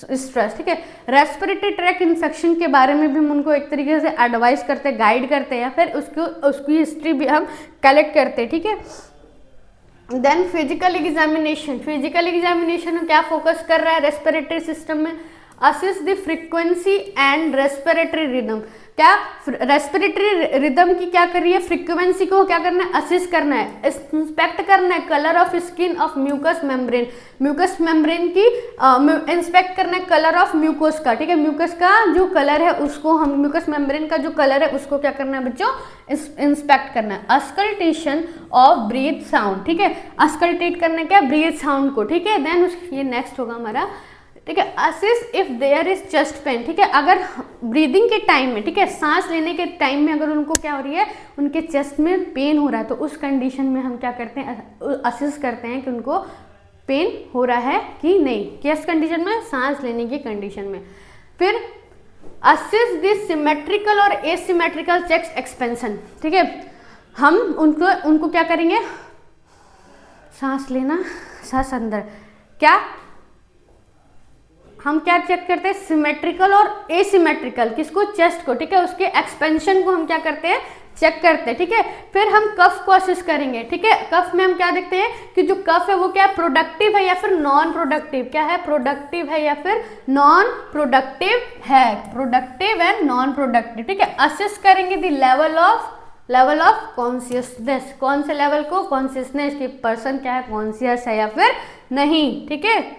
stress, ठीक है, रेस्पिरेटरी ट्रैक इन्फेक्शन के बारे में भी हम उनको एक तरीके से एडवाइस करते हैं, गाइड करते हैं, या फिर उसकी हिस्ट्री भी हम कलेक्ट करते हैं, ठीक है। देन फिजिकल एग्जामिनेशन में क्या फोकस कर रहा है, रेस्पिरेटरी सिस्टम में, assist the frequency and respiratory rhythm, क्या रेस्पिरेटरी रिदम की क्या कर रही है, फ्रीक्वेंसी को क्या करना है, असिस्ट करना है, इंस्पेक्ट करना है, colour of skin of mucus membrane की इंस्पेक्ट करना है, कलर ऑफ म्यूकोस का, ठीक है, म्यूकस का जो कलर है उसको हम, म्यूकस मेम्ब्रेन का जो कलर है उसको क्या करना है बच्चों, इंस्पेक्ट करना है। अस्कल्टेशन ऑफ ब्रीथ साउंड, ठीक है, अस्कल्टेट करना है क्या, ब्रीथ साउंड को, ठीक है। देन ये नेक्स्ट होगा हमारा, ठीक है, assist if there is chest pain, ठीक है, अगर ब्रीदिंग के टाइम में, ठीक है, सांस लेने के टाइम में अगर उनको क्या हो रही है, उनके चेस्ट में पेन हो रहा है, तो उस कंडीशन में हम क्या करते हैं, असिस्ट करते हैं कि उनको पेन हो रहा है कि नहीं, किस कंडीशन में, सांस लेने की कंडीशन में। फिर असिस्ट दिस सिमेट्रिकल और एसिमेट्रिकल चेस्ट एक्सपेंशन, ठीक है, हम उनको क्या करेंगे, सांस लेना, सांस अंदर, क्या हम क्या चेक करते हैं, सिमेट्रिकल और एसिमेट्रिकल, किसको, चेस्ट को, ठीक है, उसके एक्सपेंशन को हम क्या करते हैं, चेक करते हैं, ठीक है। फिर हम कफ को असिस्ट करेंगे, ठीक है, कफ में हम क्या देखते हैं कि जो कफ है वो क्या प्रोडक्टिव है या फिर नॉन प्रोडक्टिव, क्या है, प्रोडक्टिव है या फिर नॉन प्रोडक्टिव है, प्रोडक्टिव एंड नॉन प्रोडक्टिव, ठीक है। असिस्ट करेंगे द लेवल ऑफ कॉन्शियसनेस, कौन से लेवल को, कॉन्शियसनेस, कि पर्सन क्या है, कॉन्शियस है या फिर नहीं, ठीक है।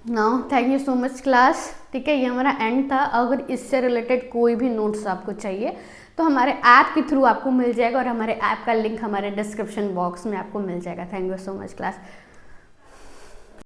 Now thank you so much class, ठीक है, ये हमारा एंड था। अगर इससे रिलेटेड कोई भी नोट्स आपको चाहिए तो हमारे ऐप के थ्रू आपको मिल जाएगा, और हमारे ऐप का लिंक हमारे डिस्क्रिप्शन बॉक्स में आपको मिल जाएगा। Thank you so much class.